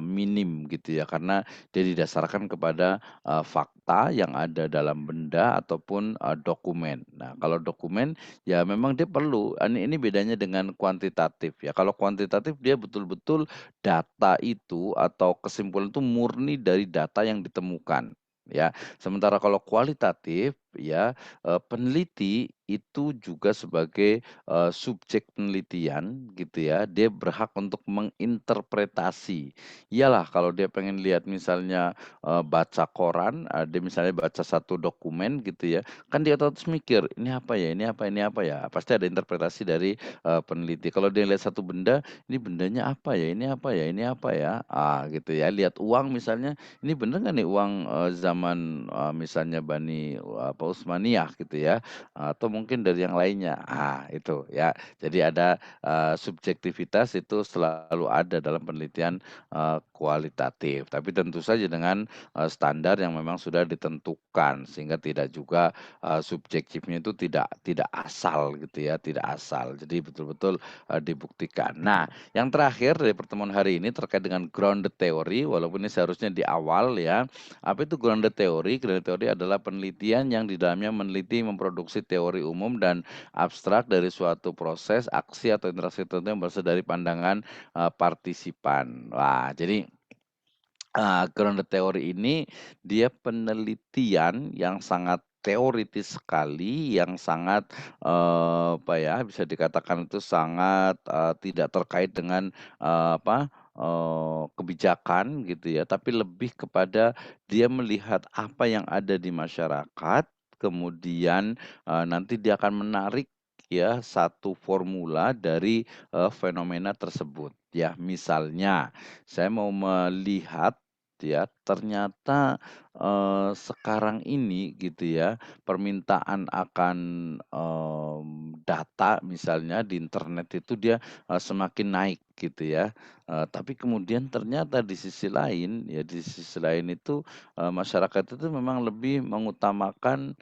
minim gitu ya, karena dia didasarkan kepada, fakta yang ada dalam benda ataupun, dokumen. Nah, kalau dokumen ya memang dia perlu, ini bedanya dengan kuantitatif ya. Kalau kuantitatif dia betul-betul data itu atau kesimpulan itu murni dari data yang ditemukan, ya. Sementara kalau kualitatif ya, peneliti itu juga sebagai, subjek penelitian gitu ya, dia berhak untuk menginterpretasi. Iyalah kalau dia pengen lihat misalnya, baca koran, dia misalnya baca satu dokumen gitu ya, kan dia otomatis mikir, "Ini apa ya ini apa ini apa ya?" Pasti ada interpretasi dari, peneliti. Kalau dia lihat satu benda, "Ini bendanya apa ya ini apa ya ini apa ya?" Gitu ya. Lihat uang misalnya, "Ini bener nggak nih uang, zaman, misalnya Utsmaniyah," gitu ya, atau mungkin dari yang lainnya. Itu ya. Jadi ada, subjektivitas itu selalu ada dalam penelitian, kualitatif. Tapi tentu saja dengan, standar yang memang sudah ditentukan, sehingga tidak juga, subjektifnya itu tidak asal gitu ya, tidak asal. Jadi betul-betul, dibuktikan. Nah, yang terakhir dari pertemuan hari ini terkait dengan grounded theory, walaupun ini seharusnya di awal ya. Apa itu grounded theory? Grounded theory adalah penelitian yang di dalamnya meneliti, memproduksi teori umum dan abstrak dari suatu proses, aksi atau interaksi tertentu yang berasal dari pandangan, partisipan. Wah, jadi grounded theory ini dia penelitian yang sangat teoritis sekali yang sangat, apa ya, bisa dikatakan itu sangat, tidak terkait dengan, kebijakan gitu ya, tapi lebih kepada dia melihat apa yang ada di masyarakat, kemudian, nanti dia akan menarik ya satu formula dari, fenomena tersebut. Ya misalnya, saya mau melihat ya, ternyata, sekarang ini gitu ya, permintaan akan, data misalnya di internet itu dia, semakin naik gitu ya. Tapi kemudian ternyata di sisi lain, ya di sisi lain itu, masyarakat itu memang lebih mengutamakan,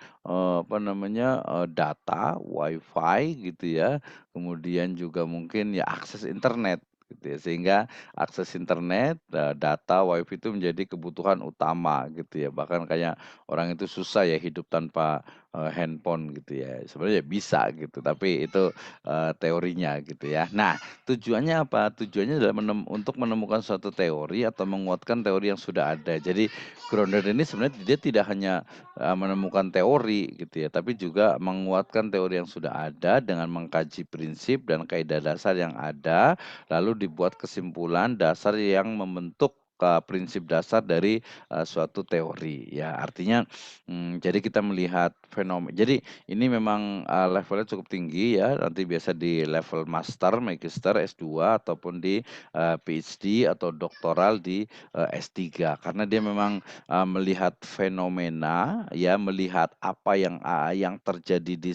data, WiFi gitu ya, kemudian juga mungkin ya akses internet gitu ya. Sehingga akses internet, data, WiFi itu menjadi kebutuhan utama gitu ya. Bahkan kayak orang itu susah ya hidup tanpa, handphone gitu ya. Sebenarnya bisa gitu, tapi itu, teorinya gitu ya. Nah, tujuannya apa? Tujuannya adalah untuk menemukan suatu teori atau menguatkan teori yang sudah ada. Jadi grounded ini sebenarnya dia tidak hanya, menemukan teori gitu ya, tapi juga menguatkan teori yang sudah ada dengan mengkaji prinsip dan kaidah dasar yang ada, lalu dibuat kesimpulan dasar yang membentuk, prinsip dasar dari, suatu teori. Ya artinya, jadi kita melihat jadi ini memang, levelnya cukup tinggi ya, nanti biasa di level master, magister, S2 ataupun di, PhD atau doktoral di, S3. Karena dia memang, melihat fenomena ya, melihat apa yang terjadi di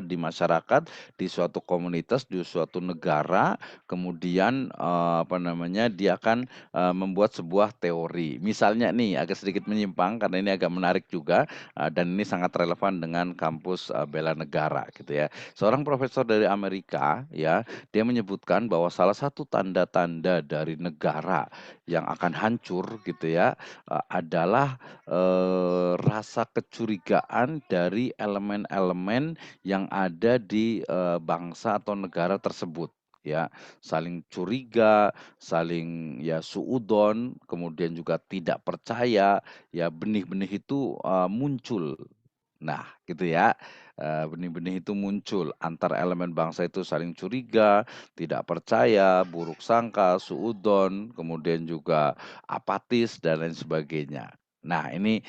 di masyarakat, di suatu komunitas, di suatu negara, kemudian, dia akan, membuat sebuah teori. Misalnya nih, agak sedikit menyimpang karena ini agak menarik juga, dan ini sangat relevan dengan kampus, bela negara gitu ya. Seorang profesor dari Amerika ya, dia menyebutkan bahwa salah satu tanda-tanda dari negara yang akan hancur gitu ya, adalah, rasa kecurigaan dari elemen-elemen yang ada di, bangsa atau negara tersebut ya. Saling curiga, saling ya suudon, kemudian juga tidak percaya, ya benih-benih itu, muncul. Nah, gitu ya, benih-benih itu muncul antar elemen bangsa itu saling curiga, tidak percaya, buruk sangka, suudon, kemudian juga apatis dan lain sebagainya. Nah, ini,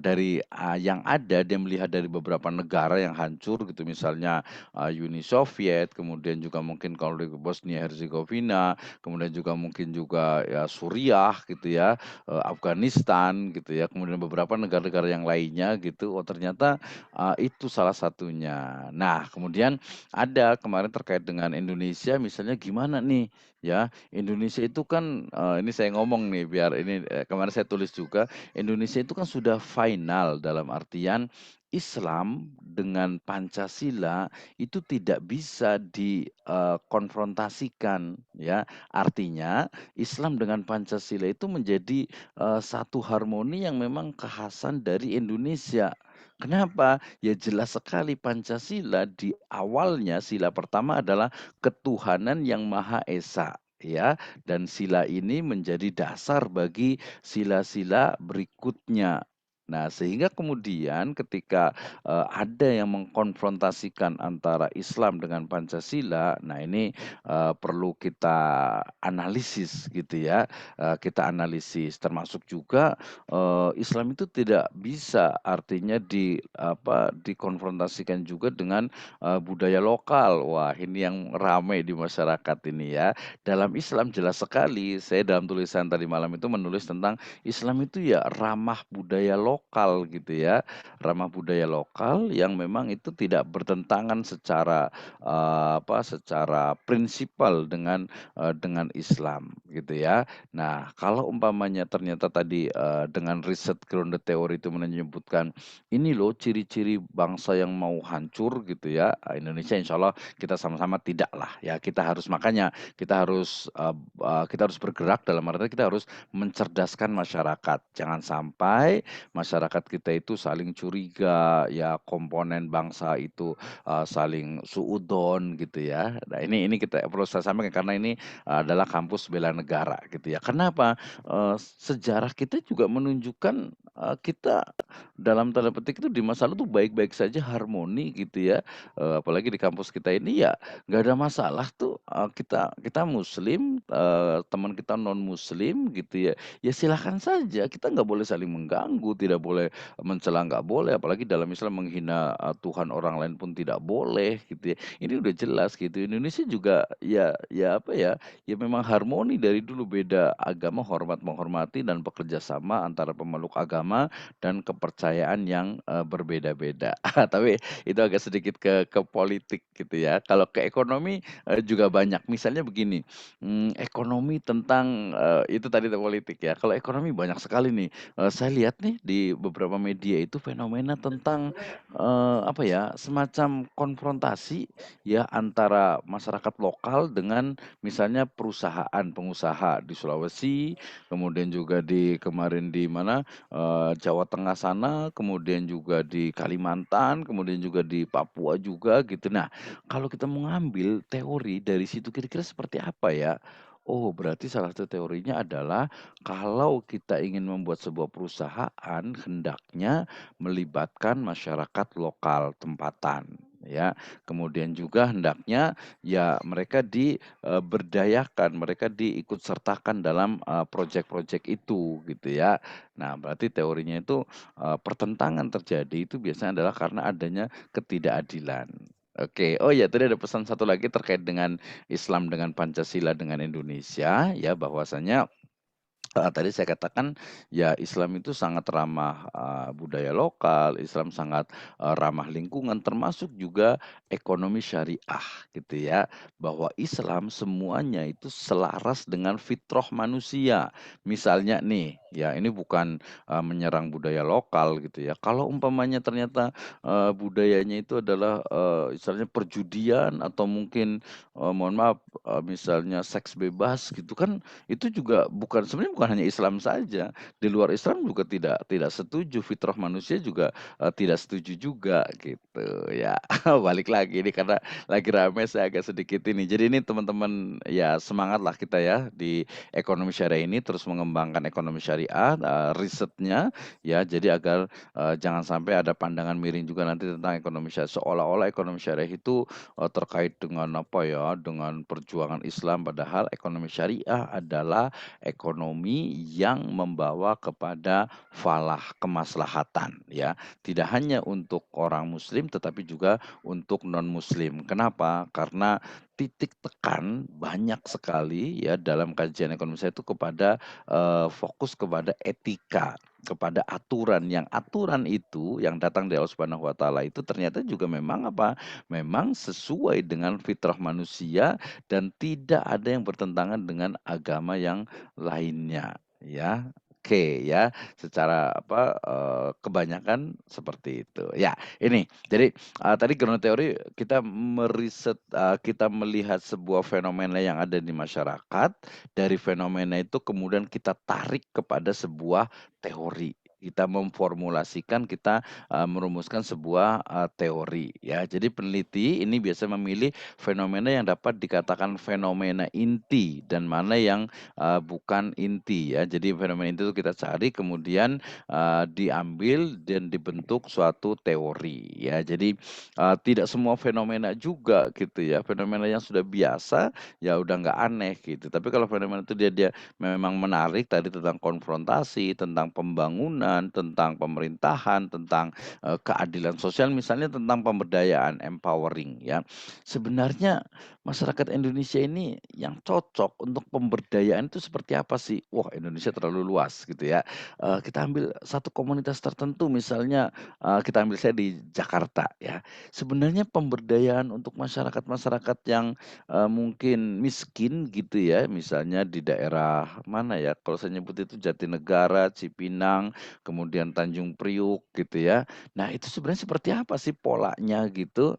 dari, yang ada dia melihat dari beberapa negara yang hancur gitu, misalnya, Uni Soviet, kemudian juga mungkin kalau di Bosnia Herzegovina, kemudian juga mungkin juga ya Suriah gitu ya, Afghanistan gitu ya, kemudian beberapa negara-negara yang lainnya gitu, oh ternyata, itu salah satunya. Nah, kemudian ada kemarin terkait dengan Indonesia misalnya gimana nih ya, Indonesia itu kan, ini saya ngomong nih biar ini, kemarin saya tulis juga, Indonesia itu kan sudah final dalam artian Islam dengan Pancasila itu tidak bisa dikonfrontasikan ya. Artinya Islam dengan Pancasila itu menjadi, satu harmoni yang memang kekhasan dari Indonesia. Kenapa? Ya jelas sekali Pancasila di awalnya sila pertama adalah ketuhanan yang Maha Esa, ya, dan sila ini menjadi dasar bagi sila-sila berikutnya. Nah, sehingga kemudian ketika, ada yang mengkonfrontasikan antara Islam dengan Pancasila, nah ini, perlu kita analisis gitu ya, kita analisis termasuk juga, Islam itu tidak bisa artinya dikonfrontasikan juga dengan, budaya lokal. Wah, ini yang ramai di masyarakat ini ya. Dalam Islam jelas sekali, saya dalam tulisan tadi malam itu menulis tentang Islam itu ya ramah budaya lokal gitu ya. Ramah budaya lokal yang memang itu tidak bertentangan secara, secara prinsipal dengan Islam gitu ya. Nah, kalau umpamanya ternyata tadi, dengan riset grounded theory itu menyebutkan, ini loh ciri-ciri bangsa yang mau hancur gitu ya, Indonesia insya Allah kita sama-sama tidak lah ya, kita harus makanya kita harus bergerak dalam arti kita harus mencerdaskan masyarakat. Jangan sampai masyarakat kita itu saling curiga, ya komponen bangsa itu, saling suudzon gitu ya. Nah ini kita perlu saya sampaikan karena ini adalah kampus bela negara gitu ya. Kenapa? Sejarah kita juga menunjukkan, kita dalam tanda petik itu di masa lalu tuh baik-baik saja, harmoni gitu ya, apalagi di kampus kita ini ya nggak ada masalah tuh, kita kita muslim, teman kita non muslim gitu ya, ya silahkan saja, kita nggak boleh saling mengganggu, tidak boleh mencela, nggak boleh, apalagi dalam Islam menghina, Tuhan orang lain pun tidak boleh gitu ya. Ini udah jelas gitu, Indonesia juga ya apa ya, ya memang harmoni dari dulu, beda agama hormat menghormati dan bekerja sama antara pemeluk agama dan kepercayaan yang, berbeda-beda. Tapi itu agak sedikit ke politik gitu ya. Kalau ke ekonomi, juga banyak. Misalnya begini, ekonomi tentang, itu tadi politik ya. Kalau ekonomi banyak sekali nih, saya lihat nih di beberapa media itu fenomena tentang, apa ya, semacam konfrontasi ya antara masyarakat lokal dengan misalnya perusahaan pengusaha di Sulawesi, kemudian juga kemarin di mana, Jawa Tengah sana, kemudian juga di Kalimantan, kemudian juga di Papua juga gitu. Nah, kalau kita mengambil teori dari situ kira-kira seperti apa ya? Oh, berarti salah satu teorinya adalah kalau kita ingin membuat sebuah perusahaan hendaknya melibatkan masyarakat lokal tempatan, ya. Kemudian juga hendaknya ya mereka diberdayakan, mereka diikut sertakan dalam, projek-projek itu gitu ya. Nah, berarti teorinya itu, pertentangan terjadi itu biasanya adalah karena adanya ketidakadilan. Oke, oh ya tadi ada pesan satu lagi terkait dengan Islam dengan Pancasila dengan Indonesia ya bahwasanya tadi saya katakan, ya Islam itu sangat ramah, budaya lokal, Islam sangat, ramah lingkungan, termasuk juga ekonomi syariah gitu ya, bahwa Islam semuanya itu selaras dengan fitrah manusia. Misalnya nih, ya ini bukan, menyerang budaya lokal gitu ya, kalau umpamanya ternyata, budayanya itu adalah, misalnya perjudian atau mungkin, mohon maaf, misalnya seks bebas gitu kan itu juga sebenarnya bukan hanya Islam saja, di luar Islam juga tidak tidak setuju, fitrah manusia juga, tidak setuju juga gitu ya. Balik lagi ini karena lagi rame saya agak sedikit ini. Jadi ini teman-teman ya semangatlah kita ya di ekonomi syariah ini terus mengembangkan ekonomi syariah, risetnya ya jadi agar, jangan sampai ada pandangan miring juga nanti tentang ekonomi syariah, seolah-olah ekonomi syariah itu, terkait dengan apa ya, dengan perjuangan Islam padahal ekonomi syariah adalah ekonomi yang membawa kepada falah, kemaslahatan ya. Tidak hanya untuk orang muslim tetapi juga untuk non muslim. Kenapa? Karena titik tekan banyak sekali ya dalam kajian ekonomi saya itu kepada, fokus kepada etika, kepada aturan, yang aturan itu yang datang dari Allah Subhanahu wa taala itu ternyata juga memang apa, memang sesuai dengan fitrah manusia dan tidak ada yang bertentangan dengan agama yang lainnya, ya. Oke, ya, secara apa, kebanyakan seperti itu. Ya, ini, jadi, tadi ground teori kita meriset, kita melihat sebuah fenomena yang ada di masyarakat, dari fenomena itu kemudian kita tarik kepada sebuah teori. Kita memformulasikan, kita, merumuskan sebuah, teori, ya. Jadi peneliti ini biasa memilih fenomena yang dapat dikatakan fenomena inti dan mana yang, bukan inti ya. Jadi fenomena inti itu kita cari kemudian, diambil dan dibentuk suatu teori ya. Jadi, tidak semua fenomena juga gitu ya. Fenomena yang sudah biasa ya udah nggak aneh gitu. Tapi kalau fenomena itu dia dia memang menarik tadi tentang konfrontasi, tentang pembangunan, tentang pemerintahan, tentang, keadilan sosial misalnya tentang pemberdayaan, empowering ya. Sebenarnya masyarakat Indonesia ini yang cocok untuk pemberdayaan itu seperti apa sih? Wah, Indonesia terlalu luas gitu ya. Kita ambil satu komunitas tertentu misalnya, kita ambil saya di Jakarta ya. Sebenarnya pemberdayaan untuk masyarakat-masyarakat yang, mungkin miskin gitu ya, misalnya di daerah mana ya, kalau saya nyebut itu Jatinegara, Cipinang, kemudian Tanjung Priuk gitu ya. Nah, itu sebenarnya seperti apa sih polanya gitu?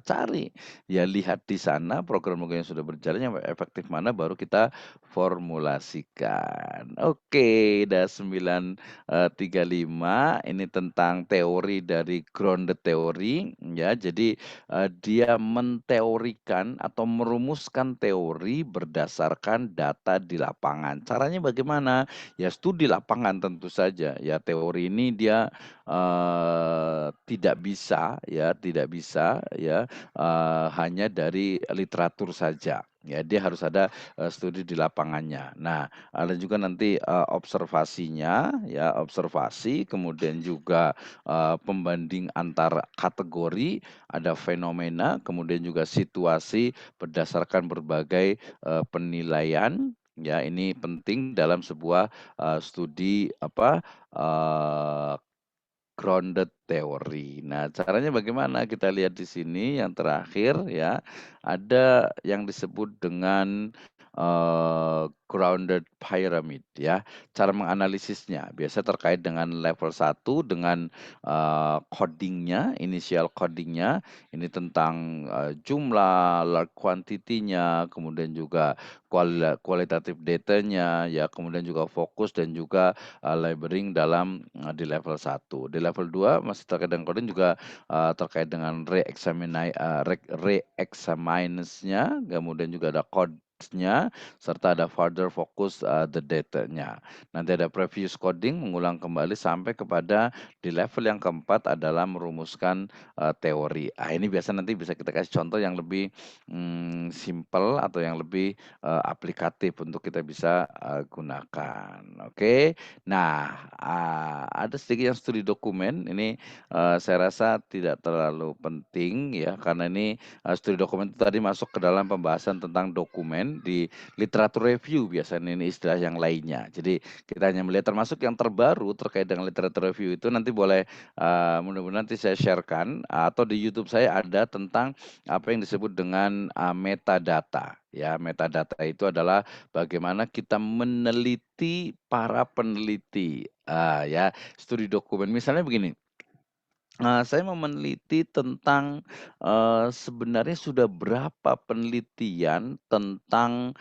Cari, ya lihat di sana program-program yang sudah berjalan yang efektif mana baru kita formulasikan. Oke, udah 9.35 ini tentang teori dari grounded theory ya. Jadi, dia menteorikan atau merumuskan teori berdasarkan data di lapangan. Caranya bagaimana? Ya studi lapangan tentu saja. Ya teori ini dia tidak bisa ya, hanya dari literatur saja. Ya, dia harus ada, studi di lapangannya. Nah, ada juga nanti, observasinya, ya, observasi, kemudian juga, pembanding antar kategori, ada fenomena, kemudian juga situasi berdasarkan berbagai, penilaian, ya, ini penting dalam sebuah, studi apa, eee grounded theory. Nah, caranya bagaimana? Kita lihat di sini yang terakhir ya, ada yang disebut dengan, grounded pyramid ya. Cara menganalisisnya biasa terkait dengan level 1 dengan, coding initial coding-nya, ini tentang, jumlah, large quantity-nya, kemudian juga kualitatif datanya, ya, kemudian juga fokus dan juga labeling dalam, di level 1. Di level 2 masih terkait dengan coding juga, terkait dengan re-examines-nya, kemudian juga ada codes-nya, serta ada further focus, the data-nya. Nanti ada previous coding, mengulang kembali sampai kepada di level yang keempat adalah merumuskan, teori. Ini biasa nanti bisa kita kasih contoh yang lebih, simpel atau yang lebih, aplikatif untuk kita bisa, gunakan, oke. Nah, ada sedikit yang studi dokumen ini, saya rasa tidak terlalu penting ya, karena ini, studi dokumen itu tadi masuk ke dalam pembahasan tentang dokumen di literatur review biasanya ini istilah yang lainnya. Jadi kita hanya melihat termasuk yang terbaru terkait dengan literatur review itu nanti boleh, mudah-mudahan nanti saya share-kan atau di YouTube saya ada tentang apa yang disebut dengan, metadata ya. Metadata itu adalah bagaimana kita meneliti para peneliti, ya, studi dokumen. Misalnya begini, saya mau meneliti tentang, sebenarnya sudah berapa penelitian tentang,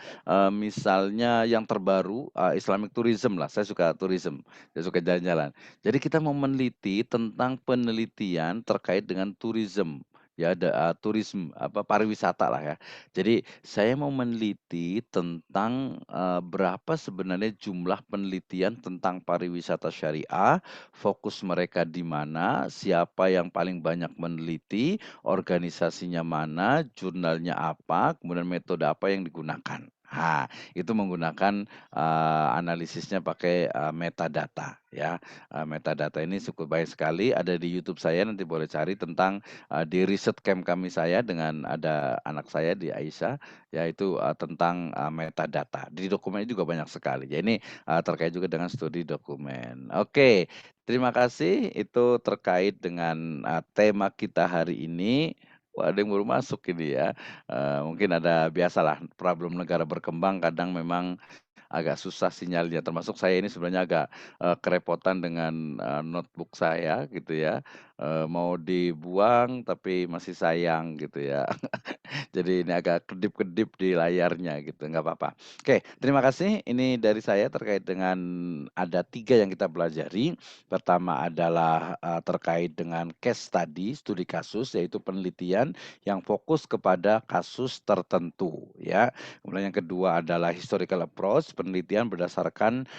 misalnya yang terbaru, Islamic tourism lah, saya suka tourism, saya suka jalan-jalan. Jadi kita mau meneliti tentang penelitian terkait dengan tourism, ya ada, apa, pariwisata lah ya. Jadi saya mau meneliti tentang, berapa sebenarnya jumlah penelitian tentang pariwisata syariah, fokus mereka di mana, siapa yang paling banyak meneliti, organisasinya mana, jurnalnya apa, kemudian metode apa yang digunakan. Itu menggunakan, analisisnya pakai, metadata ya. Metadata ini cukup baik sekali, ada di YouTube saya, nanti boleh cari tentang, di riset camp kami saya dengan ada anak saya di Aisyah, yaitu, tentang, metadata. Di dokumen juga banyak sekali. Ya ini, terkait juga dengan studi dokumen. Oke. Terima kasih, itu terkait dengan, tema kita hari ini. Wah, ada yang baru masuk ini ya, mungkin ada biasalah problem negara berkembang kadang memang agak susah sinyalnya, termasuk saya ini sebenarnya agak, kerepotan dengan, notebook saya gitu ya, mau dibuang tapi masih sayang gitu ya. Jadi ini agak kedip-kedip di layarnya gitu, nggak apa-apa. Oke, terima kasih. Ini dari saya terkait dengan ada 3 yang kita pelajari. Pertama adalah, terkait dengan case study, studi kasus, yaitu penelitian yang fokus kepada kasus tertentu ya. Kemudian yang kedua adalah historical approach, penelitian berdasarkan,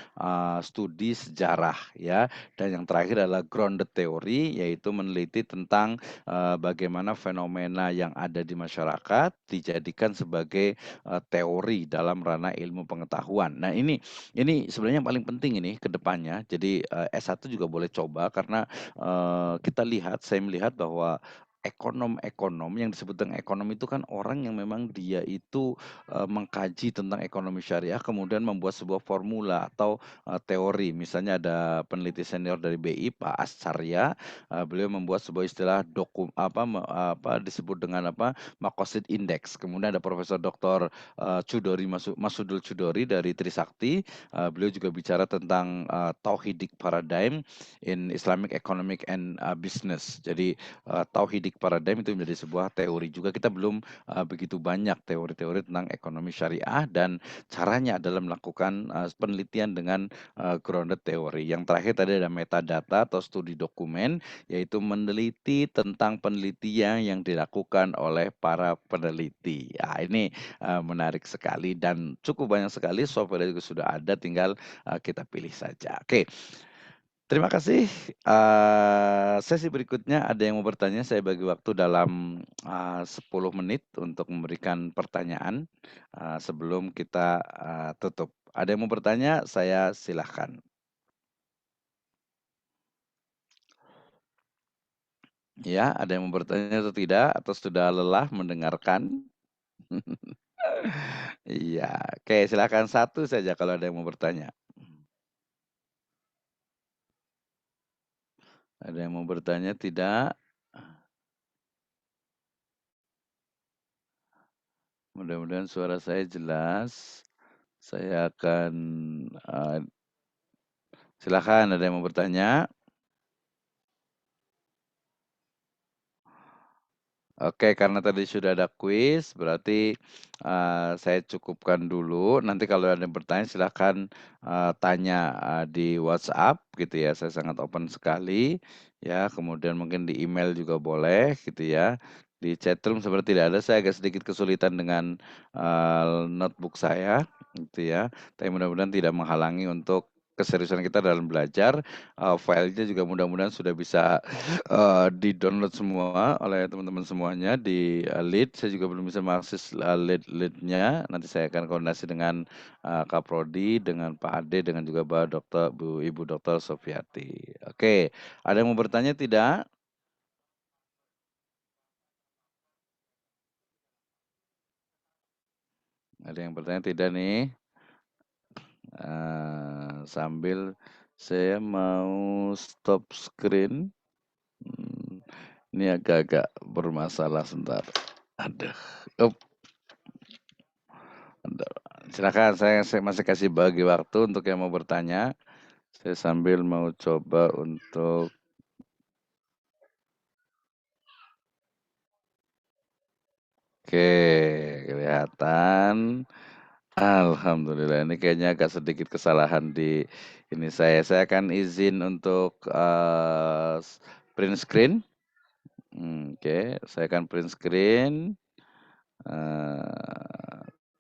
studi sejarah ya. Dan yang terakhir adalah grounded theory, yaitu meneliti tentang bagaimana fenomena yang ada di masyarakat dijadikan sebagai, teori dalam ranah ilmu pengetahuan. Nah ini sebenarnya yang paling penting ini ke depannya. Jadi, S1 juga boleh coba karena, kita lihat saya melihat bahwa ekonom-ekonom yang disebut dengan ekonom itu kan orang yang memang dia itu, mengkaji tentang ekonomi syariah kemudian membuat sebuah formula atau, teori. Misalnya ada peneliti senior dari BI Pak Ascarya, beliau membuat sebuah istilah disebut dengan apa, Makosid Index. Kemudian ada Profesor Doktor, Masudul Chudori dari Trisakti, beliau juga bicara tentang, Tauhidic Paradigm in Islamic Economic and, Business. Jadi, Tauhidic basic paradigm itu menjadi sebuah teori juga. Kita belum begitu banyak teori-teori tentang ekonomi syariah dan caranya adalah melakukan penelitian dengan grounded teori. Yang terakhir tadi ada metadata atau studi dokumen, yaitu meneliti tentang penelitian yang dilakukan oleh para peneliti. Ya, ini menarik sekali dan cukup banyak sekali software juga sudah ada, tinggal kita pilih saja. Oke. Terima kasih. Sesi berikutnya ada yang mau bertanya, saya bagi waktu dalam 10 menit untuk memberikan pertanyaan sebelum kita tutup. Ada yang mau bertanya, saya silahkan. Ya, ada yang mau bertanya atau tidak? Atau sudah lelah mendengarkan? Iya, oke silahkan satu saja kalau ada yang mau bertanya. Ada yang mau bertanya tidak? Mudah-mudahan suara saya jelas. Saya akan silakan ada yang mau bertanya? Oke, karena tadi sudah ada kuis, berarti saya cukupkan dulu. Nanti kalau ada yang bertanya silahkan tanya di WhatsApp gitu ya. Saya sangat open sekali ya. Kemudian mungkin di email juga boleh gitu ya. Di chatroom seperti tidak ada. Saya agak sedikit kesulitan dengan notebook saya gitu ya. Tapi mudah-mudahan tidak menghalangi untuk keseriusan kita dalam belajar. Filenya juga mudah-mudahan sudah bisa di-download semua oleh teman-teman semuanya di lead. Saya juga belum bisa mengakses lead-nya. Nanti saya akan koordinasi dengan Kak Prodi, dengan Pak Ade, dengan juga Ibu Dokter Sofiati. Oke, ada yang mau bertanya tidak? Ada yang bertanya tidak nih? Sambil saya mau stop screen. Ini agak-agak bermasalah sebentar. Aduh. Silakan, saya masih kasih bagi waktu untuk yang mau bertanya. Saya sambil mau coba untuk oke, kelihatan. Alhamdulillah, ini kayaknya agak sedikit kesalahan di ini saya. Saya akan izin untuk print screen. Oke, saya akan print screen.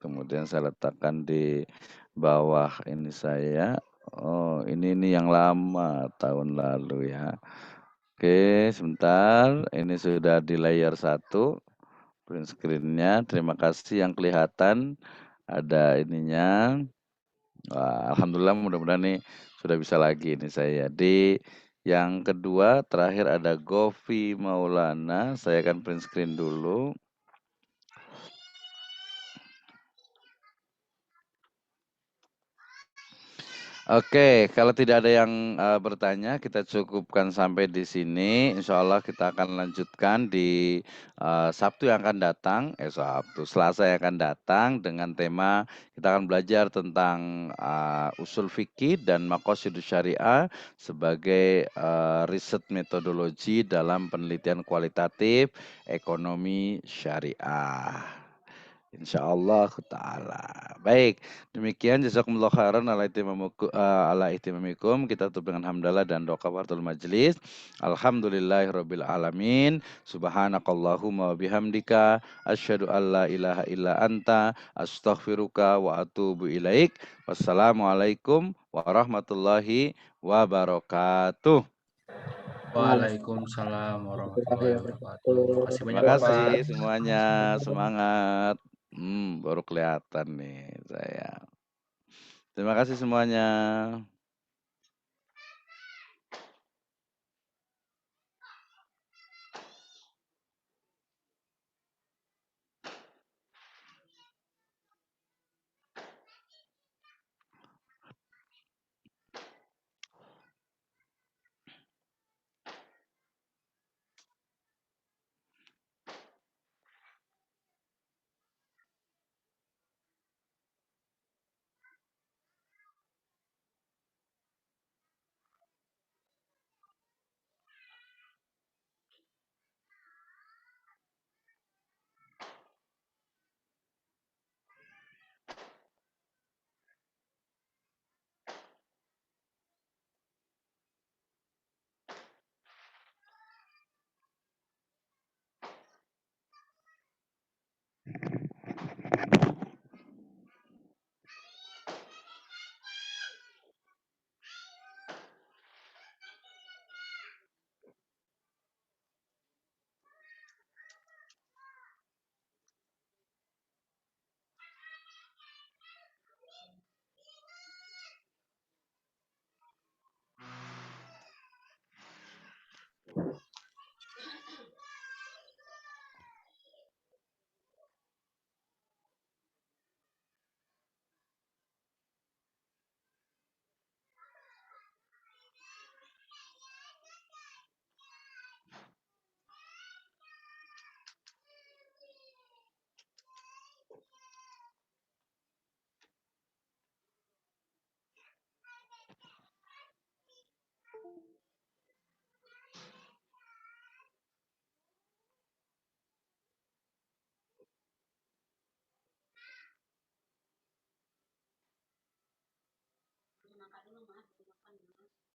Kemudian saya letakkan di bawah ini saya. Oh, ini yang lama tahun lalu ya. Oke, sebentar. Ini sudah di layer 1 print screen-nya. Terima kasih yang kelihatan ada ininya. Wah, alhamdulillah mudah-mudahan nih sudah bisa lagi ini saya. Di yang kedua terakhir ada Govi Maulana. Saya akan print screen dulu. Oke, kalau tidak ada yang bertanya, kita cukupkan sampai di sini. Insya Allah kita akan lanjutkan di Sabtu yang akan datang, Selasa yang akan datang dengan tema kita akan belajar tentang usul fikih dan maqasidus syariah sebagai riset metodologi dalam penelitian kualitatif ekonomi syariah. Insyaallah taala. Baik, demikian jazakumullah khairan ala ihtimamikum. Kita tutup dengan hamdalah dan doa kafaratul majelis. Alhamdulillahirabbil alamin. Subhanakallahumma wa bihamdika asyhadu alla ilaha illa anta astaghfiruka wa atubu ilaik. Wassalamualaikum warahmatullahi wabarakatuh. Waalaikumsalam warahmatullahi wabarakatuh. Makasih Terima banyak kasih Bapak. semuanya. Semangat. Baru kelihatan nih saya. Terima kasih semuanya.